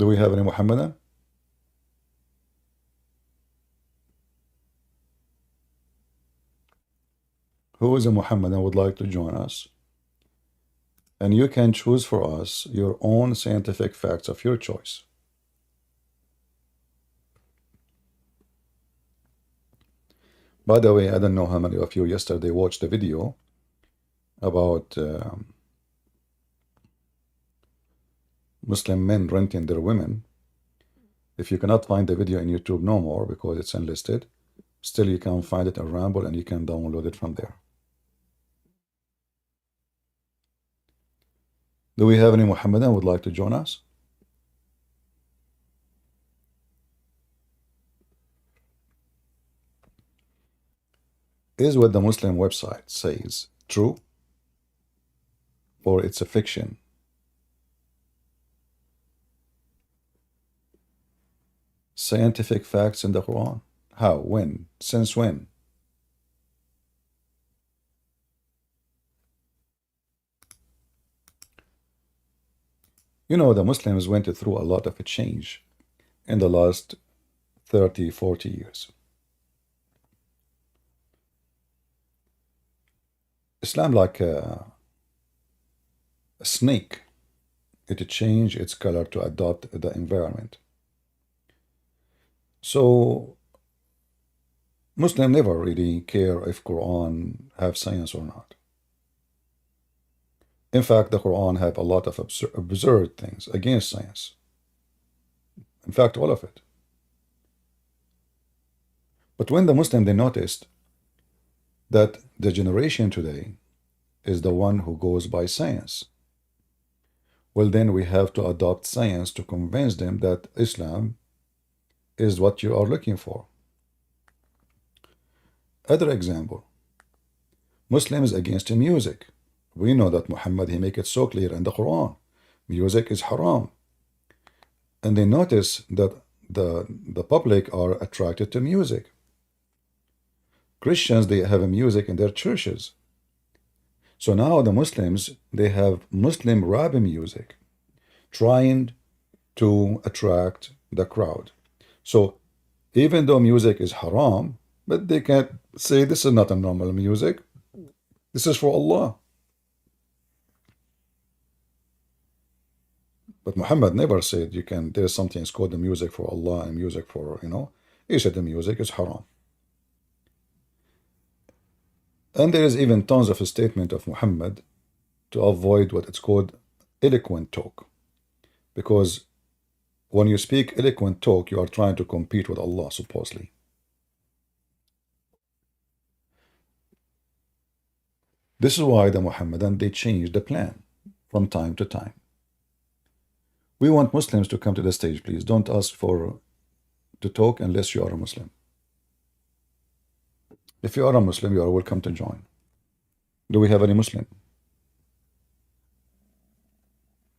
Do we have any Muhammadan? Who is a Muhammadan would like to join us? And you can choose for us your own scientific facts of your choice. By the way, I don't know how many of you yesterday watched the video about Muslim men renting their women. If you cannot find the video in YouTube no more because it's unlisted, still you can find it on Ramble and you can download it from there. Do we have any Muhammadan would like to join us? Is what the Muslim website says true, or it's a fiction? Scientific facts in the Quran? How? When? Since when? You know, the Muslims went through a lot of a change in the last 30, 40 years. Islam like a snake. It changed its color to adopt the environment. So Muslims never really care if Quran have science or not. In fact, the Quran have a lot of absurd things against science. In fact, all of it. But when the Muslim, they noticed that the generation today is the one who goes by science, well, then we have to adopt science to convince them that Islam is what you are looking for. Other example, Muslims against music. We know that Muhammad, he make it so clear in the Quran, music is haram. And they notice that the public are attracted to music. Christians, they have music in their churches. So now the Muslims, they have Muslim rap music, trying to attract the crowd. So even though music is haram, but they can't say this is not a normal music. This is for Allah. But Muhammad never said you can, there's something it's called the music for Allah and music for, he said the music is haram. And there is even tons of a statement of Muhammad to avoid what it's called eloquent talk. Because when you speak eloquent talk, you are trying to compete with Allah, supposedly. This is why the Muhammadan, they change the plan from time to time. We want Muslims to come to the stage, please. Don't ask to talk unless you are a Muslim. If you are a Muslim, you are welcome to join. Do we have any Muslim?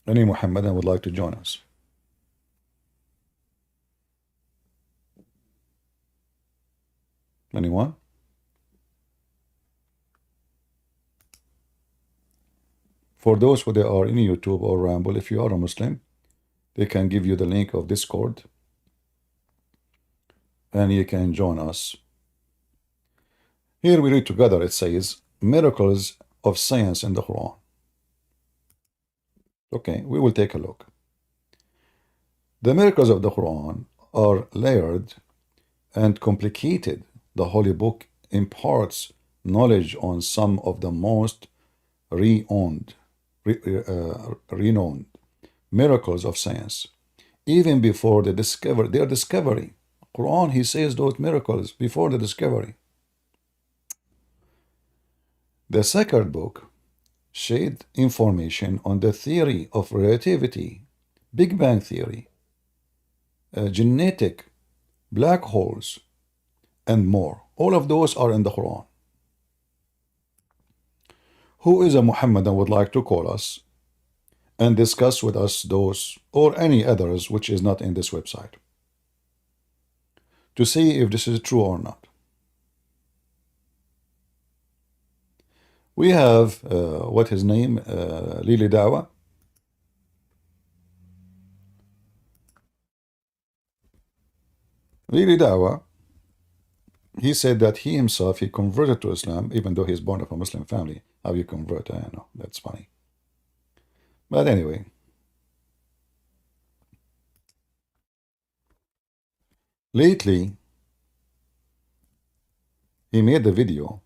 Any Muhammadan would like to join us? Anyone? For those who they are in YouTube or Ramble, if you are a Muslim, they can give you the link of Discord and you can join us. Here we read together, it says, miracles of science in the Quran. Okay, we will take a look. The miracles of the Quran are layered and complicated. The Holy Book imparts knowledge on some of the most renowned miracles of science, even before their discovery. Quran, he says those miracles before the discovery. The sacred book shed information on the theory of relativity, Big Bang theory, genetic, black holes, and more. All of those are in the Quran. Who is a Muhammadan would like to call us and discuss with us those or any others which is not in this website to see if this is true or not? We have, what his name, Lili Dawa. Really Dawa, he said that he himself, he converted to Islam, even though he's born of a Muslim family. How you convert? I don't know. That's funny. But anyway, lately, he made the video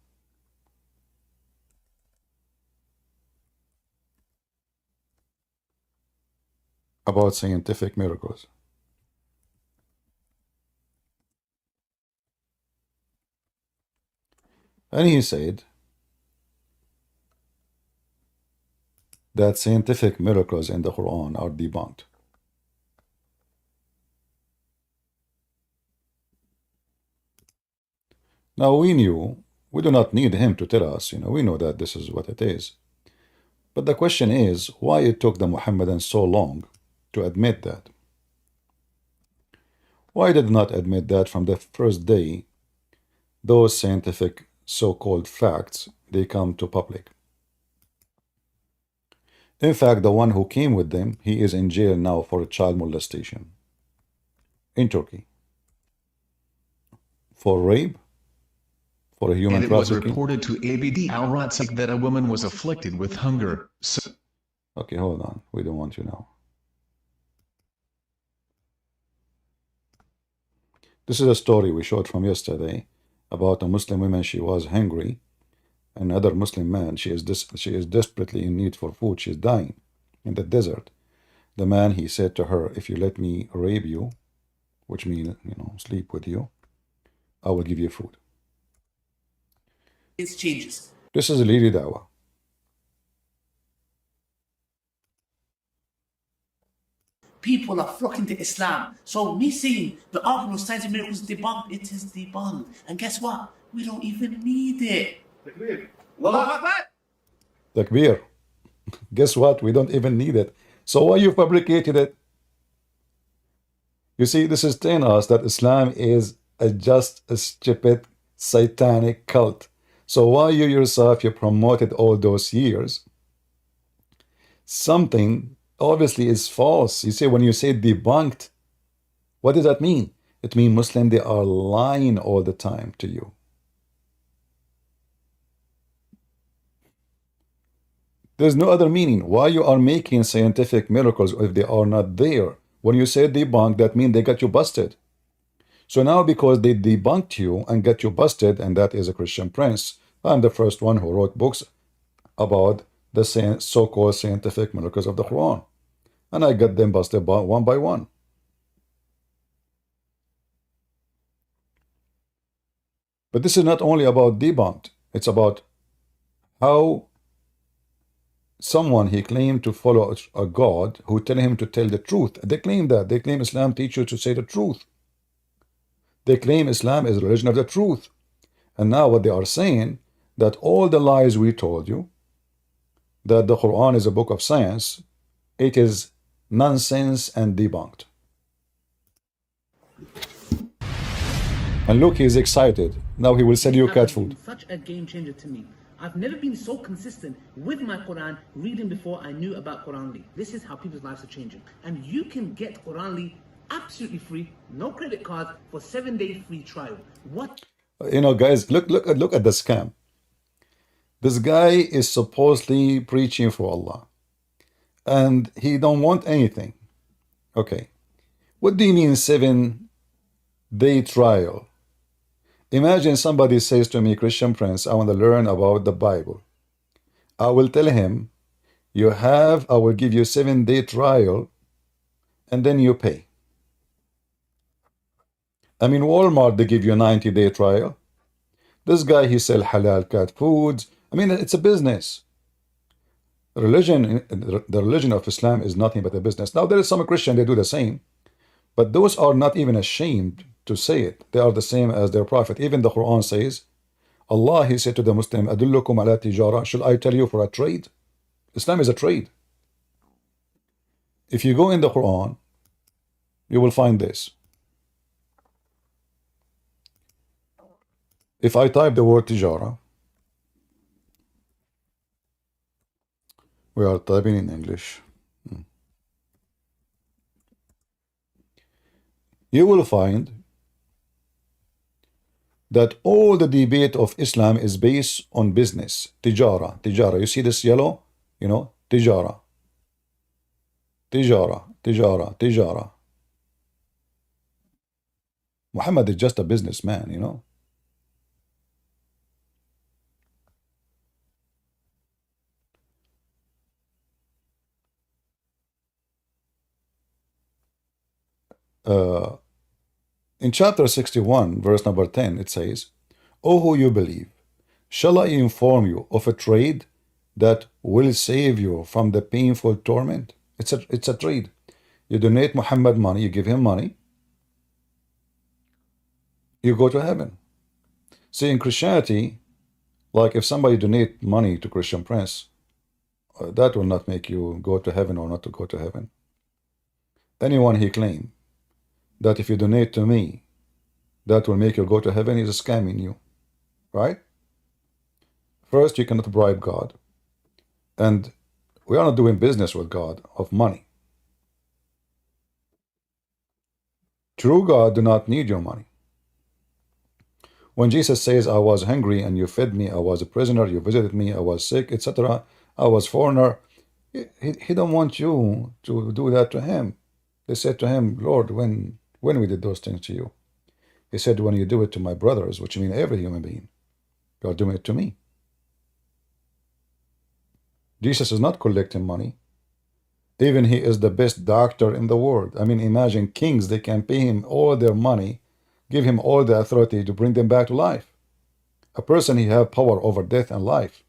about scientific miracles. And he said that scientific miracles in the Quran are debunked. Now we knew, we do not need him to tell us, we know that this is what it is. But the question is, why it took the Muhammadans so long to admit that? Why did not admit that from the first day those scientific so-called facts, they come to public? In fact, the one who came with them, he is in jail now for child molestation in Turkey. For rape, for human And it was trafficking. reported to Abd al-Razzaq that a woman was afflicted with hunger. So Okay, hold on. We don't want you now. This is a story we showed from yesterday about a Muslim woman. She was hungry. Another Muslim man, she is desperately in need for food. She's dying in the desert. The man, he said to her, if you let me rape you, which means, sleep with you, I will give you food. It changes. This is Lili Dawa. People are flocking to Islam. So me saying the argument of signs and miracles is debunked, it is debunked. And guess what? We don't even need it. Takbir. Guess what? We don't even need it. So why you fabricated it? You see, this is telling us that Islam is just a stupid, satanic cult. So why you yourself, you promoted all those years something obviously is false. You say, when you say debunked, what does that mean? It means Muslim, they are lying all the time to you. There's no other meaning. Why you are making scientific miracles if they are not there? When you say debunked, that means they got you busted. So now because they debunked you and got you busted, and that is a Christian prince, I'm the first one who wrote books about the so-called scientific miracles of the Quran. And I got them busted one by one. But this is not only about debunked. It's about how someone, he claimed to follow a God who tell him to tell the truth. They claim that. They claim Islam teaches you to say the truth. They claim Islam is the religion of the truth. And now what they are saying, that all the lies we told you, that the Quran is a book of science, it is nonsense and debunked. And look, he's excited. Now he will sell you cat food. Such a game changer to me. I've never been so consistent with my Quran reading before I knew about Quranly. This is how people's lives are changing. And you can get Quranly absolutely free, no credit cards, for 7-day free trial. What? Guys, look at the scam. This guy is supposedly preaching for Allah, and he don't want anything. Okay, what do you mean 7-day trial? Imagine somebody says to me, Christian Prince, I want to learn about the Bible. I will tell him, I will give you 7-day trial, and then you pay. I mean, Walmart, they give you a 90-day trial. This guy, he sell halal cat foods. I mean, it's a business. The religion of Islam is nothing but a business. Now, there is some Christian, they do the same. But those are not even ashamed to say it. They are the same as their prophet. Even the Quran says, Allah, he said to the Muslim, Adullukum ala tijara, should I tell you for a trade? Islam is a trade. If you go in the Quran, you will find this. If I type the word tijara, we are typing in English. You will find that all the debate of Islam is based on business. Tijara, tijara. You see this yellow? You know, tijara, tijara, tijara, tijara. Muhammad is just a businessman, you know. Uh, in chapter 61, verse number 10, it says, O who you believe, shall I inform you of a trade that will save you from the painful torment? It's a trade. You donate Muhammad money, you give him money, you go to heaven. See, in Christianity, like if somebody donate money to Christian Prince, that will not make you go to heaven or not to go to heaven. Anyone he claim that if you donate to me, that will make you go to heaven is scamming you, right? First, you cannot bribe God. And we are not doing business with God of money. True God do not need your money. When Jesus says, I was hungry and you fed me, I was a prisoner, you visited me, I was sick, etc., I was foreigner, he don't want you to do that to him. They said to him, Lord, when we did those things to you? He said, when you do it to my brothers, which mean every human being, you are doing it to me. Jesus is not collecting money. Even he is the best doctor in the world. I mean, imagine kings, they can pay him all their money, give him all the authority to bring them back to life. A person, he have power over death and life.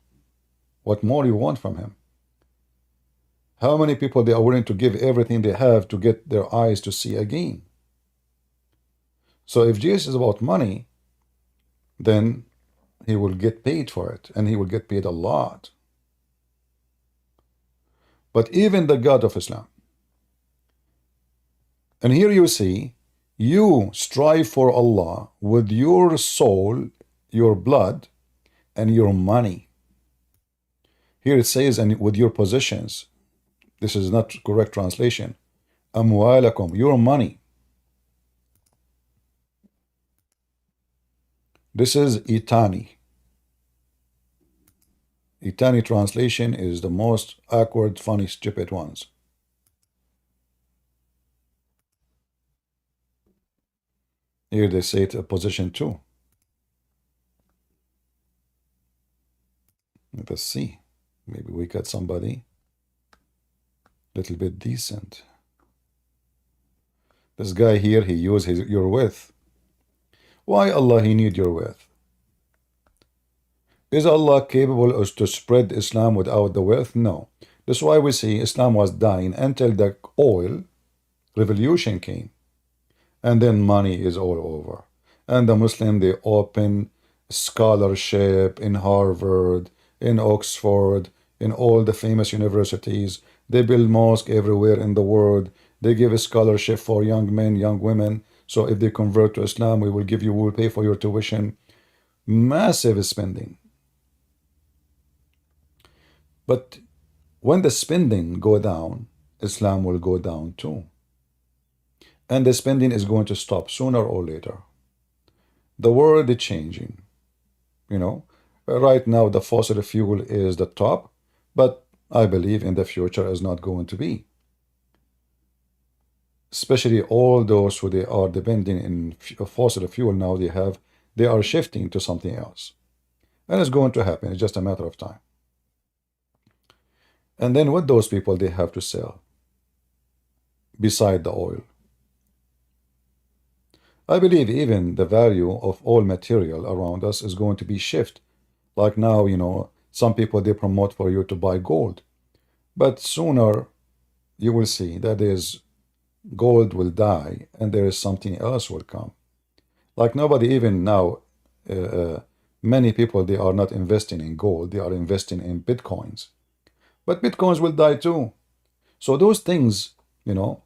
What more you want from him? How many people they are willing to give everything they have to get their eyes to see again? So if Jesus is about money, then he will get paid for it, and he will get paid a lot. But even the God of Islam, and here you see, you strive for Allah with your soul, your blood, and your money. Here it says, and with your possessions. This is not correct translation. Amwalakum, your money. This is Itani. Itani translation is the most awkward, funny, stupid ones. Here they say it a position 2. Let us see. Maybe we got somebody a little bit decent. This guy here, he used your wealth. Why Allah he need your wealth? Is Allah capable of to spread Islam without the wealth? No. That's why we see Islam was dying until the oil revolution came. And then money is all over. And the Muslim, they open scholarship in Harvard, in Oxford, in all the famous universities. They build mosques everywhere in the world. They give a scholarship for young men, young women. So if they convert to Islam, we will pay for your tuition. Massive spending. But when the spending go down, Islam will go down too. And the spending is going to stop sooner or later. The world is changing. You know, right now the fossil fuel is the top, but I believe in the future is not going to be. Especially all those who they are depending in fossil fuel now, they are shifting to something else. And it's going to happen. It's just a matter of time. And then what those people they have to sell beside the oil? I believe even the value of all material around us is going to be shift. Like now, you know, some people they promote for you to buy gold. But sooner you will see that is gold will die and there is something else will come. Like nobody even now, many people they are not investing in gold, they are investing in bitcoins. But bitcoins will die too. So those things, you know,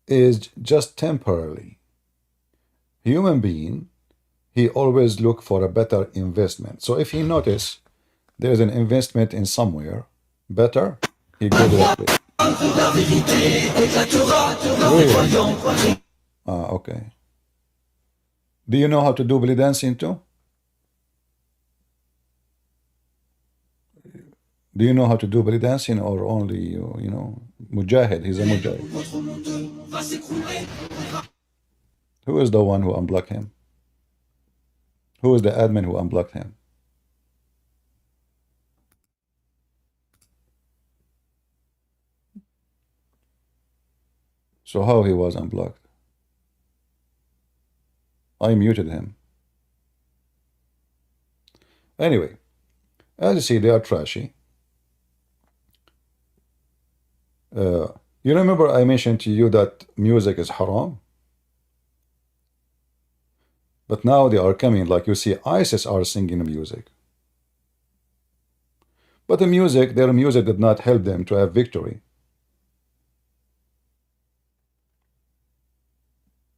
is just temporarily. Human being, he always look for a better investment. So if he notice there's an investment in somewhere better, he go to that place. Really? Ah, okay. Do you know how to do belly dancing too? Do you know how to do belly dancing, or only you know, Mujahid? He's a Mujahid. Who is the one who unblocked him? Who is the admin who unblocked him? So how he was unblocked? I muted him. Anyway, as you see, they are trashy. You remember I mentioned to you that music is haram? But now they are coming, like you see, ISIS are singing music. But the music, their music did not help them to have victory.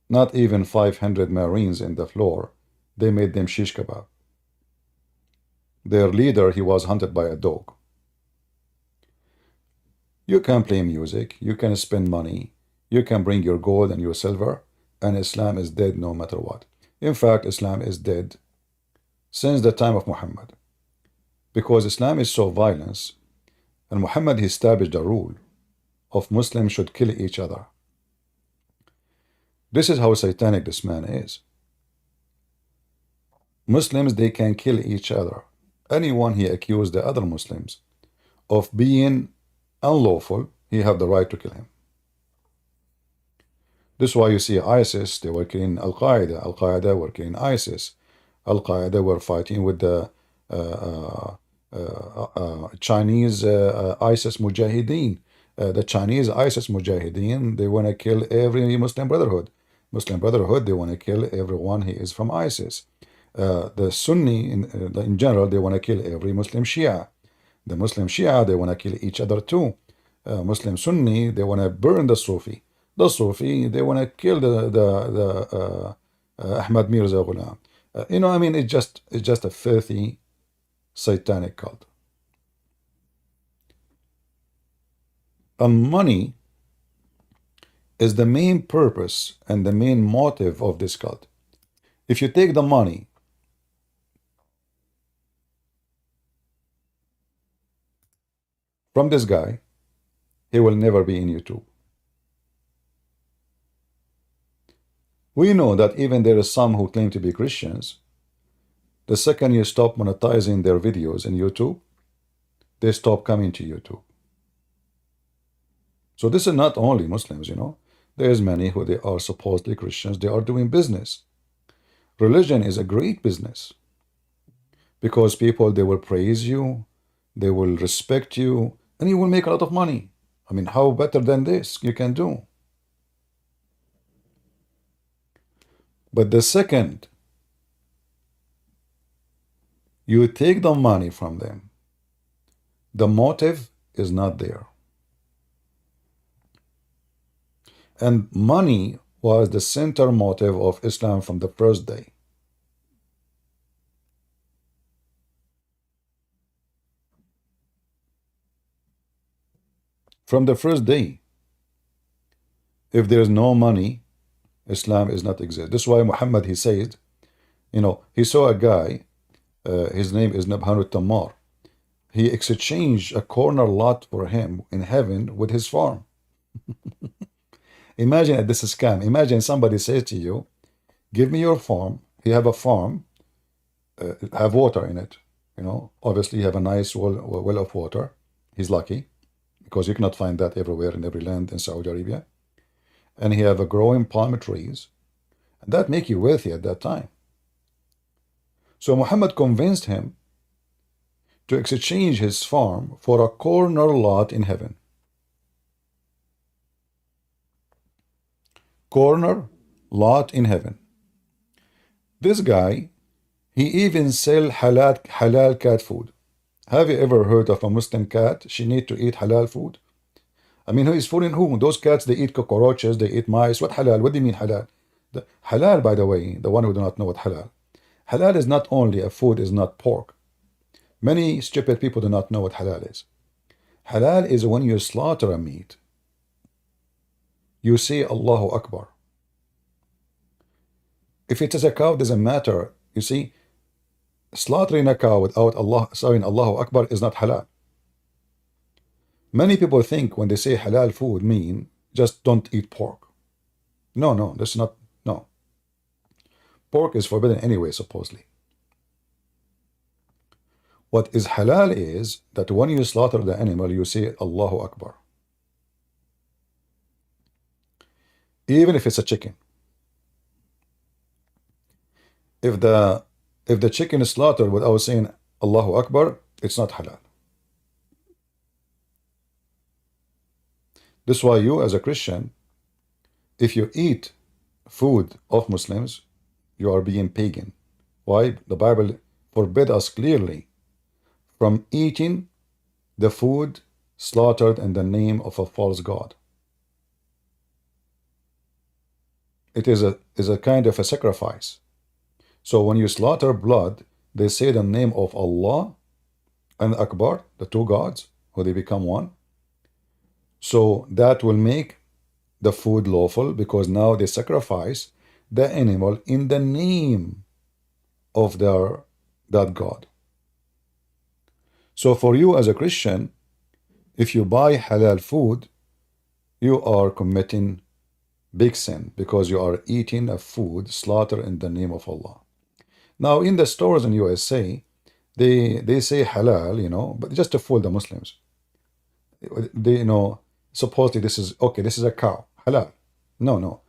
Not even 500 Marines in the floor. They made them shish kebab. Their leader, he was hunted by a dog. You can play music, you can spend money, you can bring your gold and your silver, and Islam is dead no matter what. In fact, Islam is dead since the time of Muhammad. Because Islam is so violent, and Muhammad established a rule of Muslims should kill each other. This is how satanic this man is. Muslims, they can kill each other. Anyone he accused the other Muslims of being unlawful, he have the right to kill him. This is why you see ISIS, they were killing Al-Qaeda. Al-Qaeda were killing ISIS. Al-Qaeda were fighting with the Chinese ISIS Mujahideen. The Chinese ISIS Mujahideen, they want to kill every Muslim Brotherhood. Muslim Brotherhood, they want to kill everyone who is from ISIS. The Sunni, in general, they want to kill every Muslim Shia. The Muslim Shia, they want to kill each other too. Muslim Sunni, they want to burn the Sufi. The Sufi, they want to kill the Ahmad Mirza Ghulam. You know, I mean, it's just a filthy, satanic cult. And money is the main purpose and the main motive of this cult. If you take the money from this guy, he will never be in YouTube. We know that even there is some who claim to be Christians, the second you stop monetizing their videos in YouTube, they stop coming to YouTube. So this is not only Muslims, you know. There's many who they are supposedly Christians, they are doing business. Religion is a great business because people, they will praise you, they will respect you, and you will make a lot of money. I mean, how better than this you can do? But the second you take the money from them, the motive is not there. And money was the center motive of Islam from the first day. From the first day. If there is no money, Islam is not exist. This is why Muhammad, he said, you know, he saw a guy, his name is Nabhanu Tammar. He exchanged a corner lot for him in heaven with his farm. Imagine this is scam. Imagine somebody says to you, give me your farm. You have a farm, have water in it. You know, obviously you have a nice well of water. He's lucky because you cannot find that everywhere in every land in Saudi Arabia. And he have a growing palm trees. And that make you wealthy at that time. So Muhammad convinced him to exchange his farm for a corner lot in heaven. Corner lot in heaven. This guy, he even sell halal cat food. Have you ever heard of a Muslim cat? She need to eat halal food. I mean, who is fooling who? Those cats, they eat cockroaches, they eat mice. What halal? What do you mean halal? Halal, by the way, the one who do not know what halal. Halal is not only a food, is not pork. Many stupid people do not know what halal is. Halal is when you slaughter a meat. You say Allahu Akbar. If it is a cow, doesn't matter. You see, slaughtering a cow without Allah saying Allahu Akbar is not halal. Many people think when they say halal food mean just don't eat pork. No, no, that's not, no. Pork is forbidden anyway, supposedly. What is halal is that when you slaughter the animal, you say Allahu Akbar. Even if it's a chicken. If the chicken is slaughtered without saying Allahu Akbar, it's not halal. This is why you, as a Christian, if you eat food of Muslims, you are being pagan. Why? The Bible forbid us clearly from eating the food slaughtered in the name of a false god. It is a kind of a sacrifice. So when you slaughter blood, they say the name of Allah and Akbar, the two gods, who they become one. So that will make the food lawful, because now they sacrifice the animal in the name of that god. So for you as a Christian, if you buy halal food, you are committing big sin, because you are eating a food slaughtered in the name of Allah. Now in the stores in USA, they say halal, you know, but just to fool the Muslims. They, you know, supposedly this is okay, this is a cow, halal. No,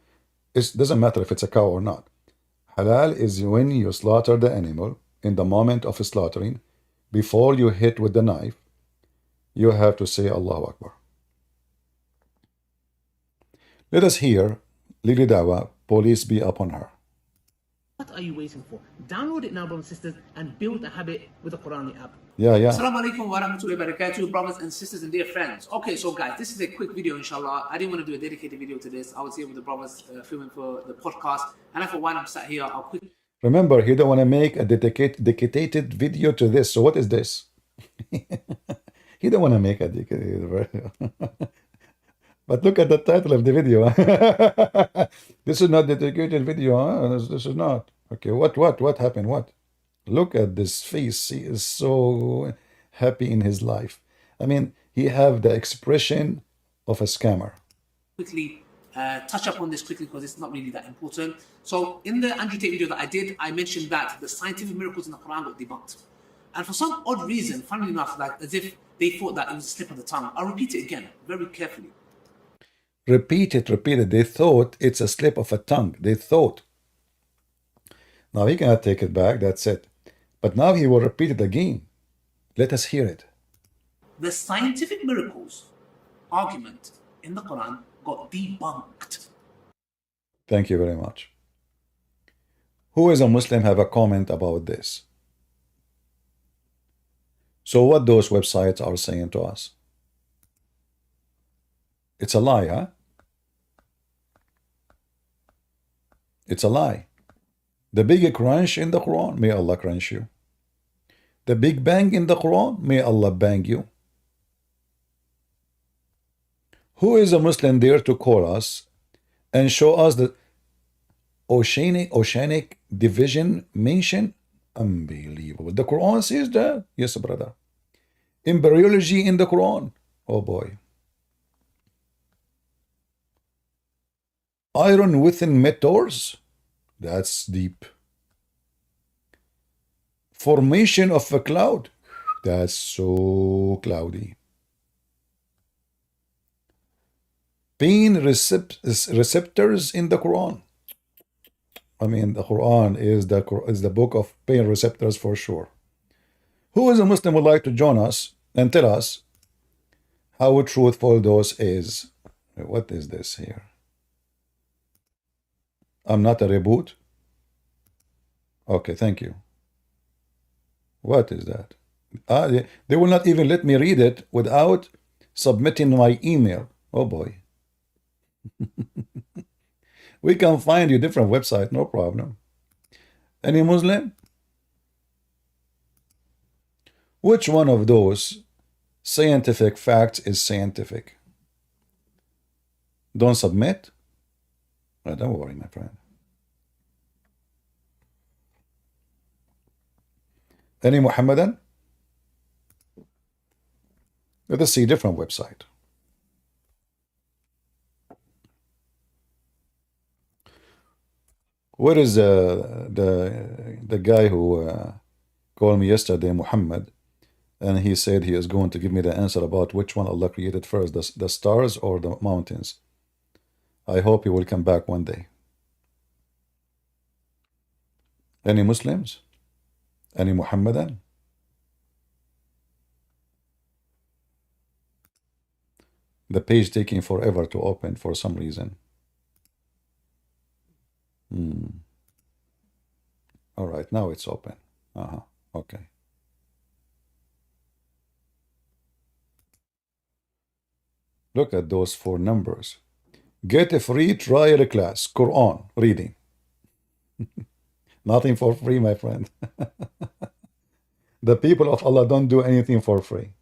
it doesn't matter if it's a cow or not. Halal is when you slaughter the animal. In the moment of slaughtering, before you hit with the knife, you have to say Allahu Akbar. Let us hear Lily Dawa, police be upon her. What are you waiting for? Download it now, brothers and sisters, and build a habit with the Quranic app. Yeah. Assalamu alaikum wa rahmatullahi wa barakatuh, brothers and sisters and dear friends. Okay, so guys, this is a quick video, inshallah. I didn't want to do a dedicated video to this. I was here with the brothers filming for the podcast, and I thought, while I'm sat here, I'll quickly... Remember, he don't want to make a dedicated video to this. So what is this? He don't want to make a dedicated video. But look at the title of the video. This is not the dedicated video. Huh? This is not. Okay, what happened? What? Look at this face. He is so happy in his life. I mean, he have the expression of a scammer. quickly touch up on this quickly because it's not really that important. So in the Andrew Tate video that I did, I mentioned that the scientific miracles in the Quran got debunked. And for some odd reason, funnily enough, like as if they thought that it was a slip of the tongue. I'll repeat it again, very carefully. Repeat it. They thought it's a slip of a tongue. They thought. Now he cannot take it back. That's it. But now he will repeat it again. Let us hear it. The scientific miracles argument in the Quran got debunked. Thank you very much. Who is a Muslim have a comment about this? So what those websites are saying to us? It's a lie, huh? It's a lie. The big crunch in the Quran, may Allah crunch you. The big bang in the Quran, may Allah bang you. Who is a Muslim there to call us and show us the oceanic division mention? Unbelievable. The Quran says that? Yes, brother. Embryology in the Quran. Oh boy. Iron within meteors? That's deep. Formation of a cloud? That's so cloudy. Pain receptors in the Quran. I mean, the Quran is the book of pain receptors for sure. Who is a Muslim would like to join us and tell us how truthful those is? What is this here? I'm not a reboot. Okay, thank you. What is that? They will not even let me read it without submitting my email. Oh boy. We can find you different website, no problem. Any Muslim? Which one of those scientific facts is scientific? Don't submit? Oh, don't worry, my friend. Any Muhammadan? Let us see different website. Where is the guy who called me yesterday, Muhammad, and he said he is going to give me the answer about which one Allah created first, the stars or the mountains. I hope he will come back one day. Any Muslims? Any Muhammadan? The page taking forever to open for some reason. All right, now it's open. Okay. Look at those 4 numbers. Get a free trial class, Quran reading. Nothing for free, my friend. The people of Allah don't do anything for free.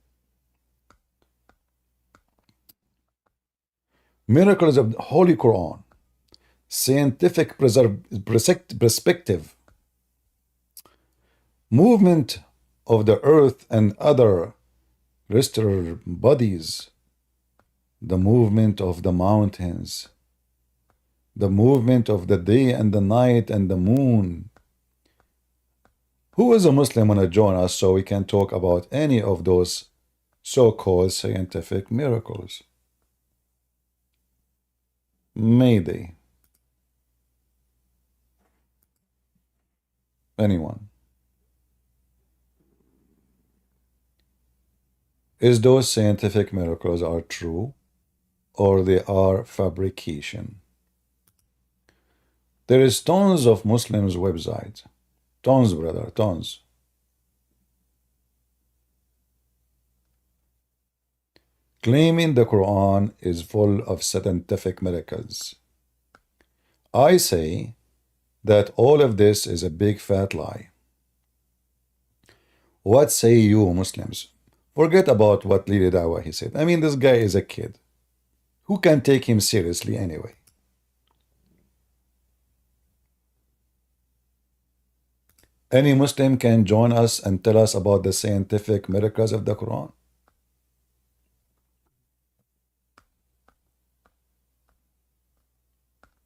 Miracles of the Holy Quran. Scientific perspective. Movement of the earth and other terrestrial bodies. The movement of the mountains. The movement of the day and the night and the moon. Who is a Muslim want to join us so we can talk about any of those so-called scientific miracles? Mayday. Anyone? Is those scientific miracles are true or they are fabrication? There is tons of Muslims websites. Tons, brother, tons. Claiming the Quran is full of scientific miracles. I say that all of this is a big fat lie. What say you, Muslims? Forget about what Lili Dawa he said. I mean, this guy is a kid. Who can take him seriously anyway? Any Muslim can join us and tell us about the scientific miracles of the Quran.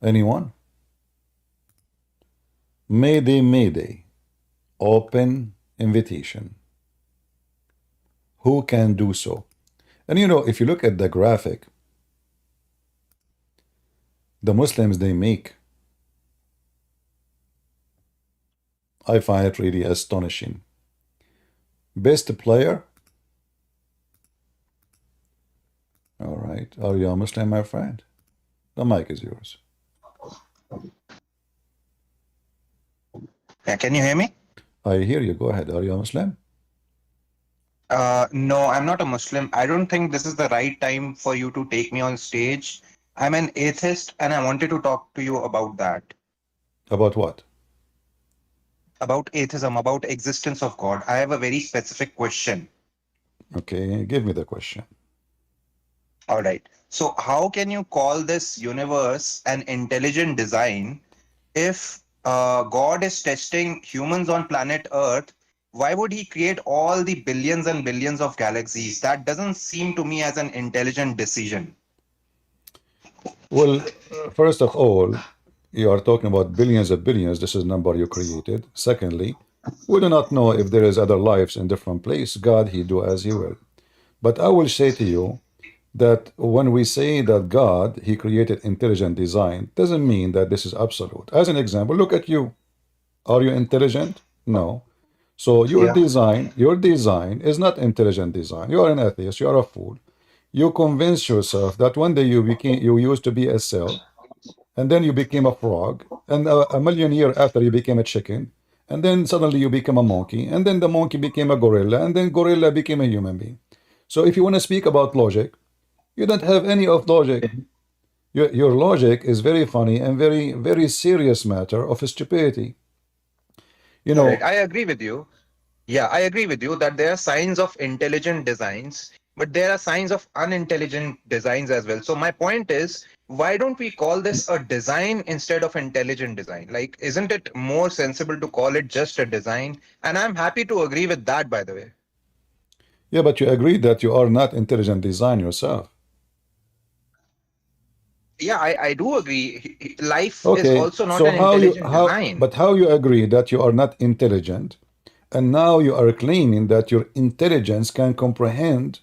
Anyone? Mayday, Mayday. Open invitation. Who can do so? And you know, if you look at the graphic, the Muslims they make, I find it really astonishing. Best player? All right. Are you a Muslim, my friend? The mic is yours. Yeah, can you hear me? I hear you. Go ahead. Are you a Muslim? No, I'm not a Muslim. I don't think this is the right time for you to take me on stage. I'm an atheist and I wanted to talk to you about that. About what? About atheism, about existence of God. I have a very specific question. Okay, give me the question. All right. So how can you call this universe an intelligent design if God is testing humans on planet Earth? Why would he create all the billions and billions of galaxies? That doesn't seem to me as an intelligent decision. Well, first of all, you are talking about billions of billions. This is a number you created. Secondly, we do not know if there is other lives in different place. God, he do as he will. But I will say to you that when we say that God, he created intelligent design, doesn't mean that this is absolute. As an example, look at you. Are you intelligent? No. So your Yeah. design is not intelligent design. You are an atheist. You are a fool. You convince yourself that one day you used to be a cell, and then you became a frog, and a million years after you became a chicken, and then suddenly you became a monkey, and then the monkey became a gorilla, and then gorilla became a human being. So if you want to speak about logic, you don't have any of logic. Your logic is very funny and very, very serious matter of stupidity. You know, Correct. I agree with you. Yeah, I agree with you that there are signs of intelligent designs, but there are signs of unintelligent designs as well. So my point is, why don't we call this a design instead of intelligent design? Like, isn't it more sensible to call it just a design? And I'm happy to agree with that, by the way. Yeah, but you agree that you are not intelligent design yourself. Yeah, I do agree. Life is Okay, also not so an intelligent design. how you agree that you are not intelligent, and now you are claiming that your intelligence can comprehend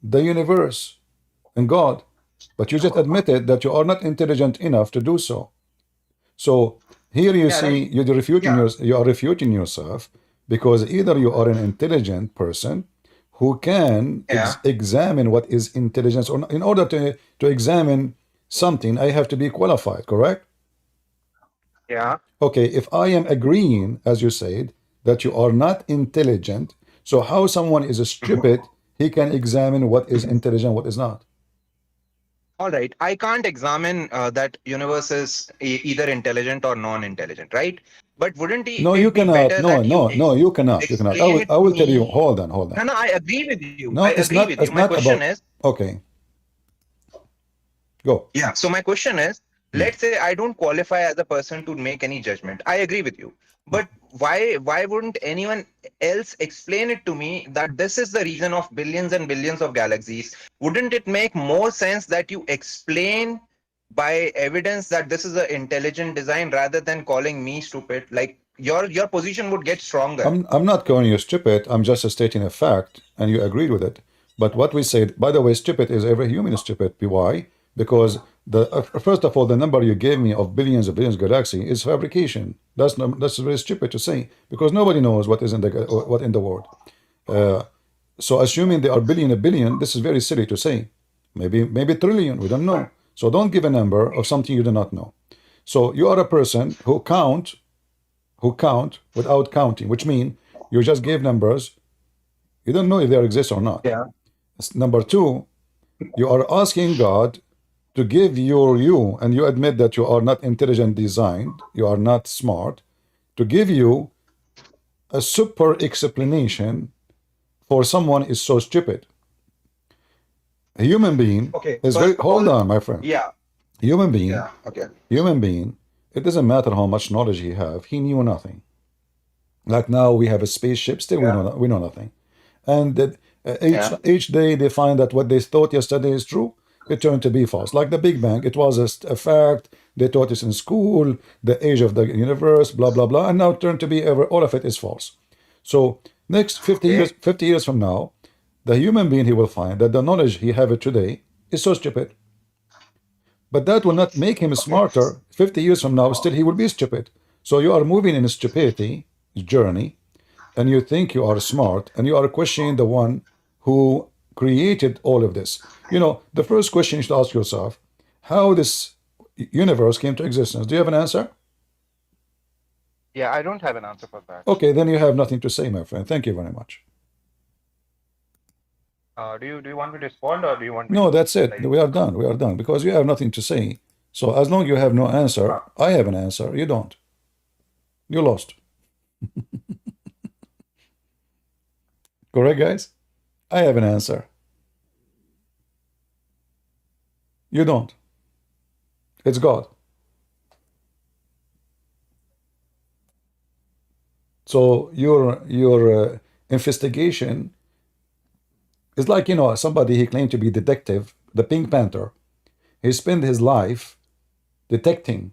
the universe and God, but you just admitted that you are not intelligent enough to do so. So here you Yeah, right. see Yeah. you are refuting yourself because either you are an intelligent person who can Yeah. examine what is intelligence, or in order to examine something, I have to be qualified, correct? Yeah. Okay, if I am agreeing, as you said, that you are not intelligent, so how someone is Mhm. stupid, he can examine what is intelligent, what is not? All right. I can't examine that universe is either intelligent or non-intelligent, right? But wouldn't No, you it be cannot. better No, that you no, no, you cannot. You cannot. explain it I to will tell you. me? Hold on, hold on. No, no, I agree with you. No, I agree with you. it's My not question about. is, Okay, go. yeah. So my question is, Hmm. let's say I don't qualify as a person to make any judgment. I agree with you. But why wouldn't anyone else explain it to me that this is the reason of billions and billions of galaxies? Wouldn't it make more sense that you explain by evidence that this is an intelligent design rather than calling me stupid? Like your position would get stronger. I'm not calling you stupid. I'm just stating a fact, and you agreed with it. But what we said, by the way, stupid is every human is stupid. Why? Because the first of all, the number you gave me of billions of galaxy is fabrication. That's very stupid to say because nobody knows what is in the what in the world. Uh, so assuming there are a billion, this is very silly to say. Maybe trillion. We don't know. So don't give a number of something you do not know. So you are a person who count without counting, which means you just gave numbers. You don't know if they exist or not. Yeah. Number two, you are asking God to give you, and you admit that you are not intelligent designed, you are not smart, to give you a super explanation for someone is so stupid. A human being Okay. is very, First of hold all, on, my friend. yeah. Human being, Yeah. Okay. human being, it doesn't matter how much knowledge he have, he knew nothing. Like now we have a spaceship, still Yeah. we know nothing. And that Yeah. each day they find that what they thought yesterday is true, it turned to be false. Like the Big Bang, it was a fact. They taught us in school, the age of the universe, blah blah blah, and now it turned to be ever all of it is false. So next Okay. 50 years from now, the human being he will find that the knowledge he have it today is so stupid. But that will not make him Okay. smarter. 50 years from now, still he will be stupid. So you are moving in a stupidity journey, and you think you are smart, and you are questioning the one who created all of this. You know, the first question you should ask yourself, how this universe came to existence. Do you have an answer? Yeah, I don't have an answer for that. Okay, then you have nothing to say, my friend. Thank you very much. Do you want me to respond or do you want me No, to that's it. like? We are done. We are done because you have nothing to say. So as long as you have no answer, Uh, I have an answer. You don't. You lost. Correct, guys? I have an answer. You don't. It's God. So your investigation is like somebody he claimed to be detective, the Pink Panther. He spent his life detecting,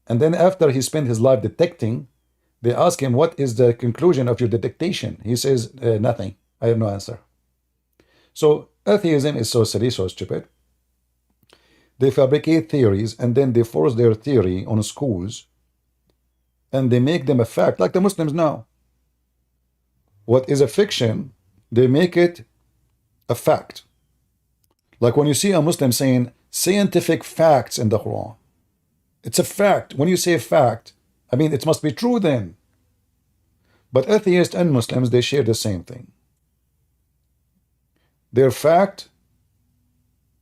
and then after he spent his life detecting, they ask him what is the conclusion of your detectation. He says nothing. I have no answer. So atheism is so silly, so stupid. They fabricate theories and then they force their theory on schools and they make them a fact, like the Muslims now. What is a fiction, they make it a fact. Like when you see a Muslim saying scientific facts in the Quran, it's a fact. When you say fact, I mean, it must be true then. But atheists and Muslims, they share the same thing. Their fact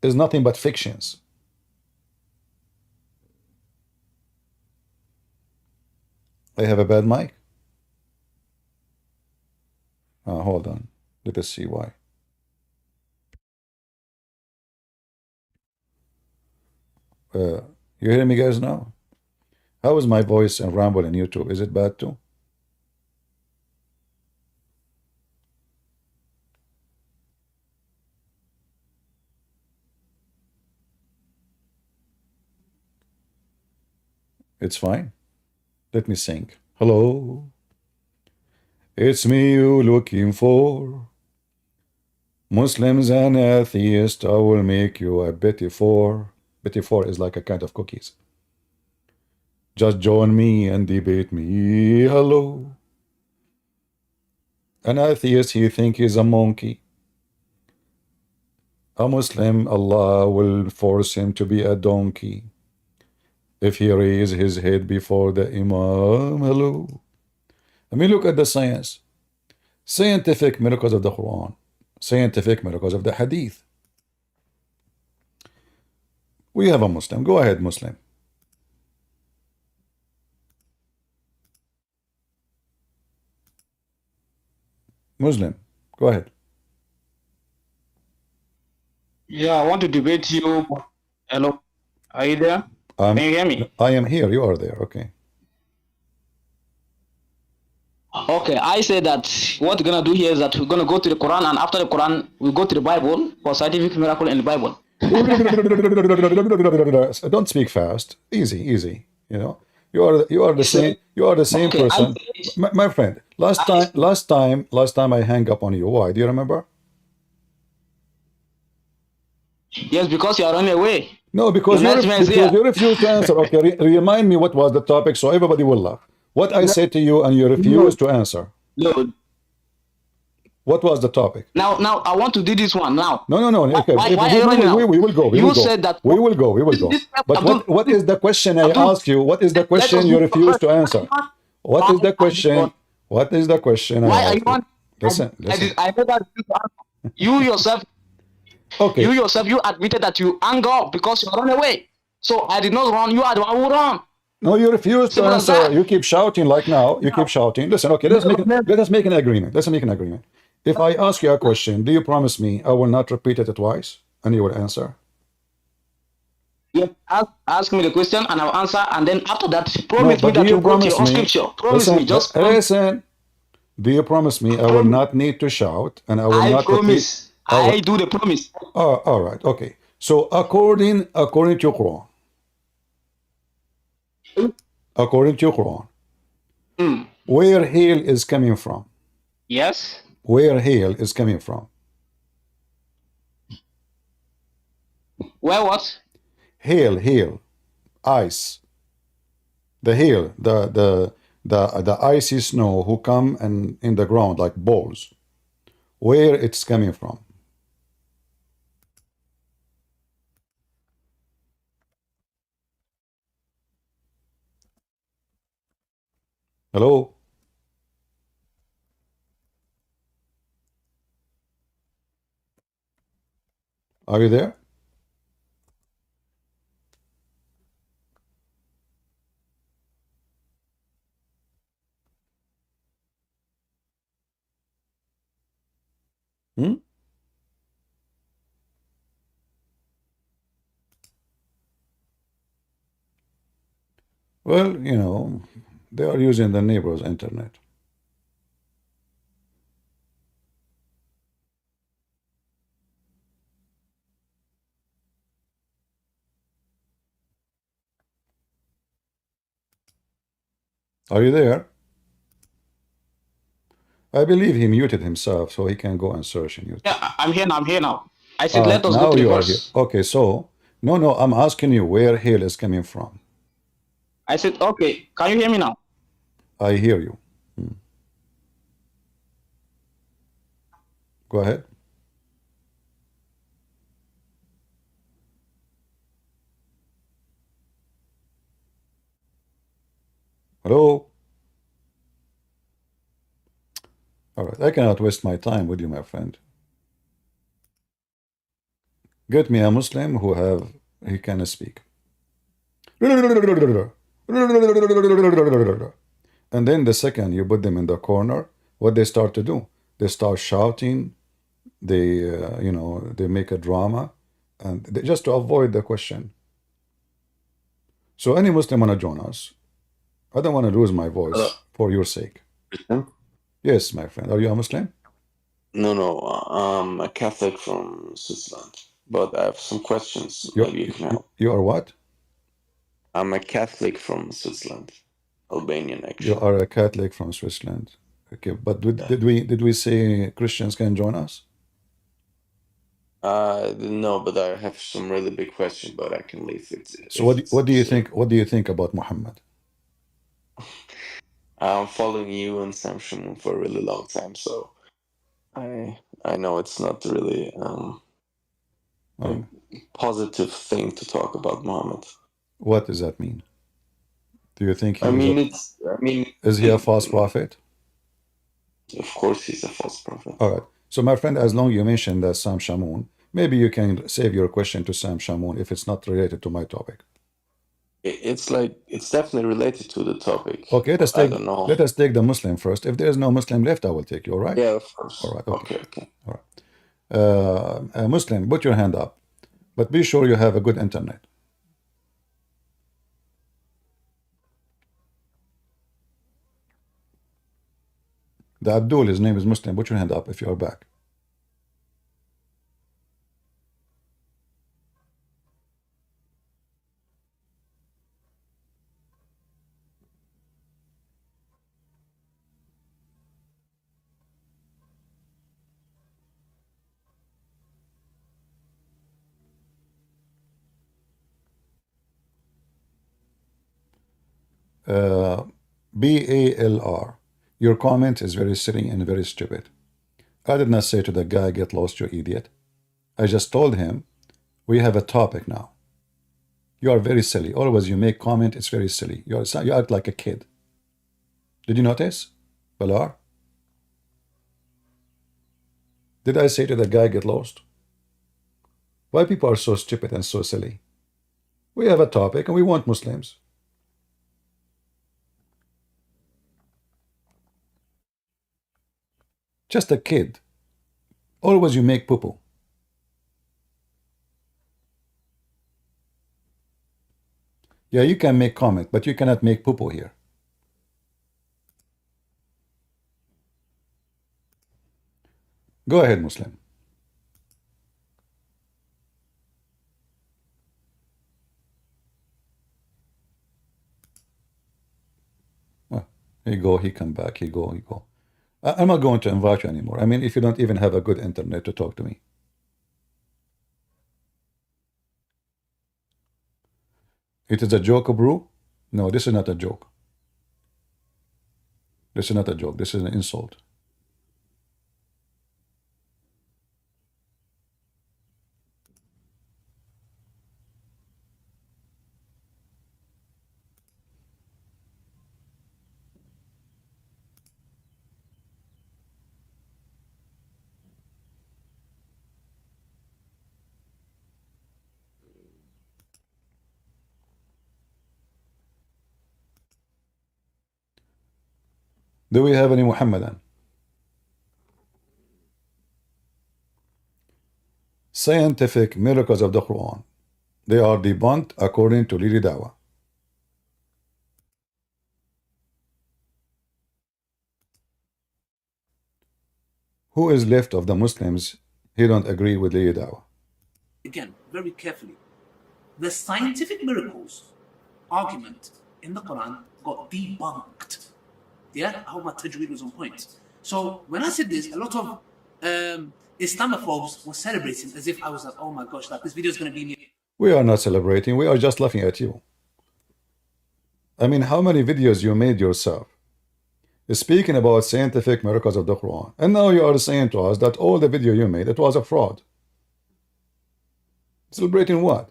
is nothing but fictions. I have a bad mic. Hold on. Let us see why. You hear me, guys, now? How is my voice and ramble in YouTube? Is it bad too? It's fine. Let me sing. Hello, it's me you looking for. Muslims and atheists, I will make you a Betty Four. Betty Four is like a kind of cookies. Just join me and debate me. Hello. An atheist, he think he's a monkey. A Muslim, Allah will force him to be a donkey. If he raise his head before the Imam, hello. I mean, look at the science. Scientific miracles of the Quran. Scientific miracles of the Hadith. We have a Muslim. Go ahead, Muslim. Muslim, go ahead. Yeah, I want to debate you. Hello, are you there? Can you hear me? I am here. You are there. Okay. Okay, I say that what we're gonna do here is that we're gonna go to the Quran, and after the Quran, we go to the Bible for scientific miracle in the Bible. Don't speak fast. Easy, easy. You know, you are the same. You are the same Okay, person, my friend. Last time I hang up on you. Why? Do you remember? Yes, because you are running away. No, because Your next man is here. you refused to answer. Okay, remind me what was the topic so everybody will laugh. What I said to you and you refused to answer. No. What was the topic? Now, I want to do this one now. No. Okay. Why are you running now? We will go. You said that. We will go. But what is the question I asked you? What is the question you refused to answer? What is the question? What is the question I asked you? Listen. I know that you yourself. Okay. You yourself, you admitted that you hung up because you run away. So I did not run. You are the one who run. No, you refuse to answer. You keep shouting like now. You keep shouting. Listen, okay, let us make an agreement. Let's make an agreement. If I ask you a question, do you promise me I will not repeat it twice and you will answer? Yeah, ask me the question and I'll answer, and then after that, promise me that you go to your scripture. Promise me, just listen. Do you promise me I will not need to shout and I will not promise. I do the promise. Oh, all right, okay. So according to Quran, where hail is coming from? Yes. Where hail is coming from? Where what? Hail, ice. The hail, the icy snow who come and in the ground like balls. Where it's coming from? Hello? Are you there? Hmm? Well, you know, they are using the neighbor's internet. Are you there? I believe he muted himself so he can go and search in YouTube. Yeah, I'm here now. I said, let us now go to the you are verse. here. Okay, so, no, I'm asking you where hail is coming from. I said, okay, can you hear me now? I hear you. Go ahead. Hello? All right, I cannot waste my time with you, my friend. Get me a Muslim he can speak. And then the second you put them in the corner, what they start to do? They start shouting, they make a drama, and just to avoid the question. So any Muslim wanna join us? I don't want to lose my voice Hello. for your sake. Christian? Yes, my friend. Are you a Muslim? No, I'm a Catholic from Switzerland, but I have some questions. You Maybe you can help. you are what? I'm a Catholic from Switzerland, Albanian You actually. are a Catholic from Switzerland. Okay, but Yeah. did we say Christians can join us? No, but I have some really big questions, but I can leave it So if it's what do you so. think? What do you think about Muhammad? I'm following you and Sam Shamoon for a really long time, so I know it's not really a positive thing to talk about Muhammad. What does that mean? Do you think I mean, is he a false prophet? Of course he's a false prophet. All right. So my friend, as long you mentioned that Sam Shamoon, maybe you can save your question to Sam Shamoon if it's not related to my topic. It's definitely related to the topic. Okay, I don't know. let us take the Muslim first. If there is no Muslim left, I will take you. All right? Yeah, of course. All right. Okay. Okay. All right. Muslim, put your hand up, but be sure you have a good internet. The Abdul, his name is Muslim. Put your hand up if you are back. BALR. Your comment is very silly and very stupid. I did not say to the guy, get lost, you idiot. I just told him, we have a topic now. You are very silly. Always you make comment, it's very silly. You act like a kid. Did you notice? Balar? Did I say to the guy, get lost? Why people are so stupid and so silly? We have a topic and we want Muslims. Just a kid. Always you make poo-poo. Yeah, you can make comment, but you cannot make poo-poo here. Go ahead, Muslim. He go, he come back, he go, he go. I'm not going to invite you anymore. I mean, if you don't even have a good internet to talk to me. It is a joke, bro? No, this is not a joke. This is not a joke. This is an insult. Do we have any Muhammadan? Scientific miracles of the Quran. They are debunked according to Lili Dawa. Who is left of the Muslims? He don't agree with Lili Dawa. Again, very carefully. The scientific miracles argument in the Quran got debunked. Yeah, I hope my tajweed was on point. So when I said this, a lot of Islamophobes were celebrating as if I was like, oh my gosh, like this video is going to be me. We are not celebrating. We are just laughing at you. I mean, how many videos you made yourself speaking about scientific miracles of the Quran, and now you are saying to us that all the video you made, it was a fraud. Celebrating what?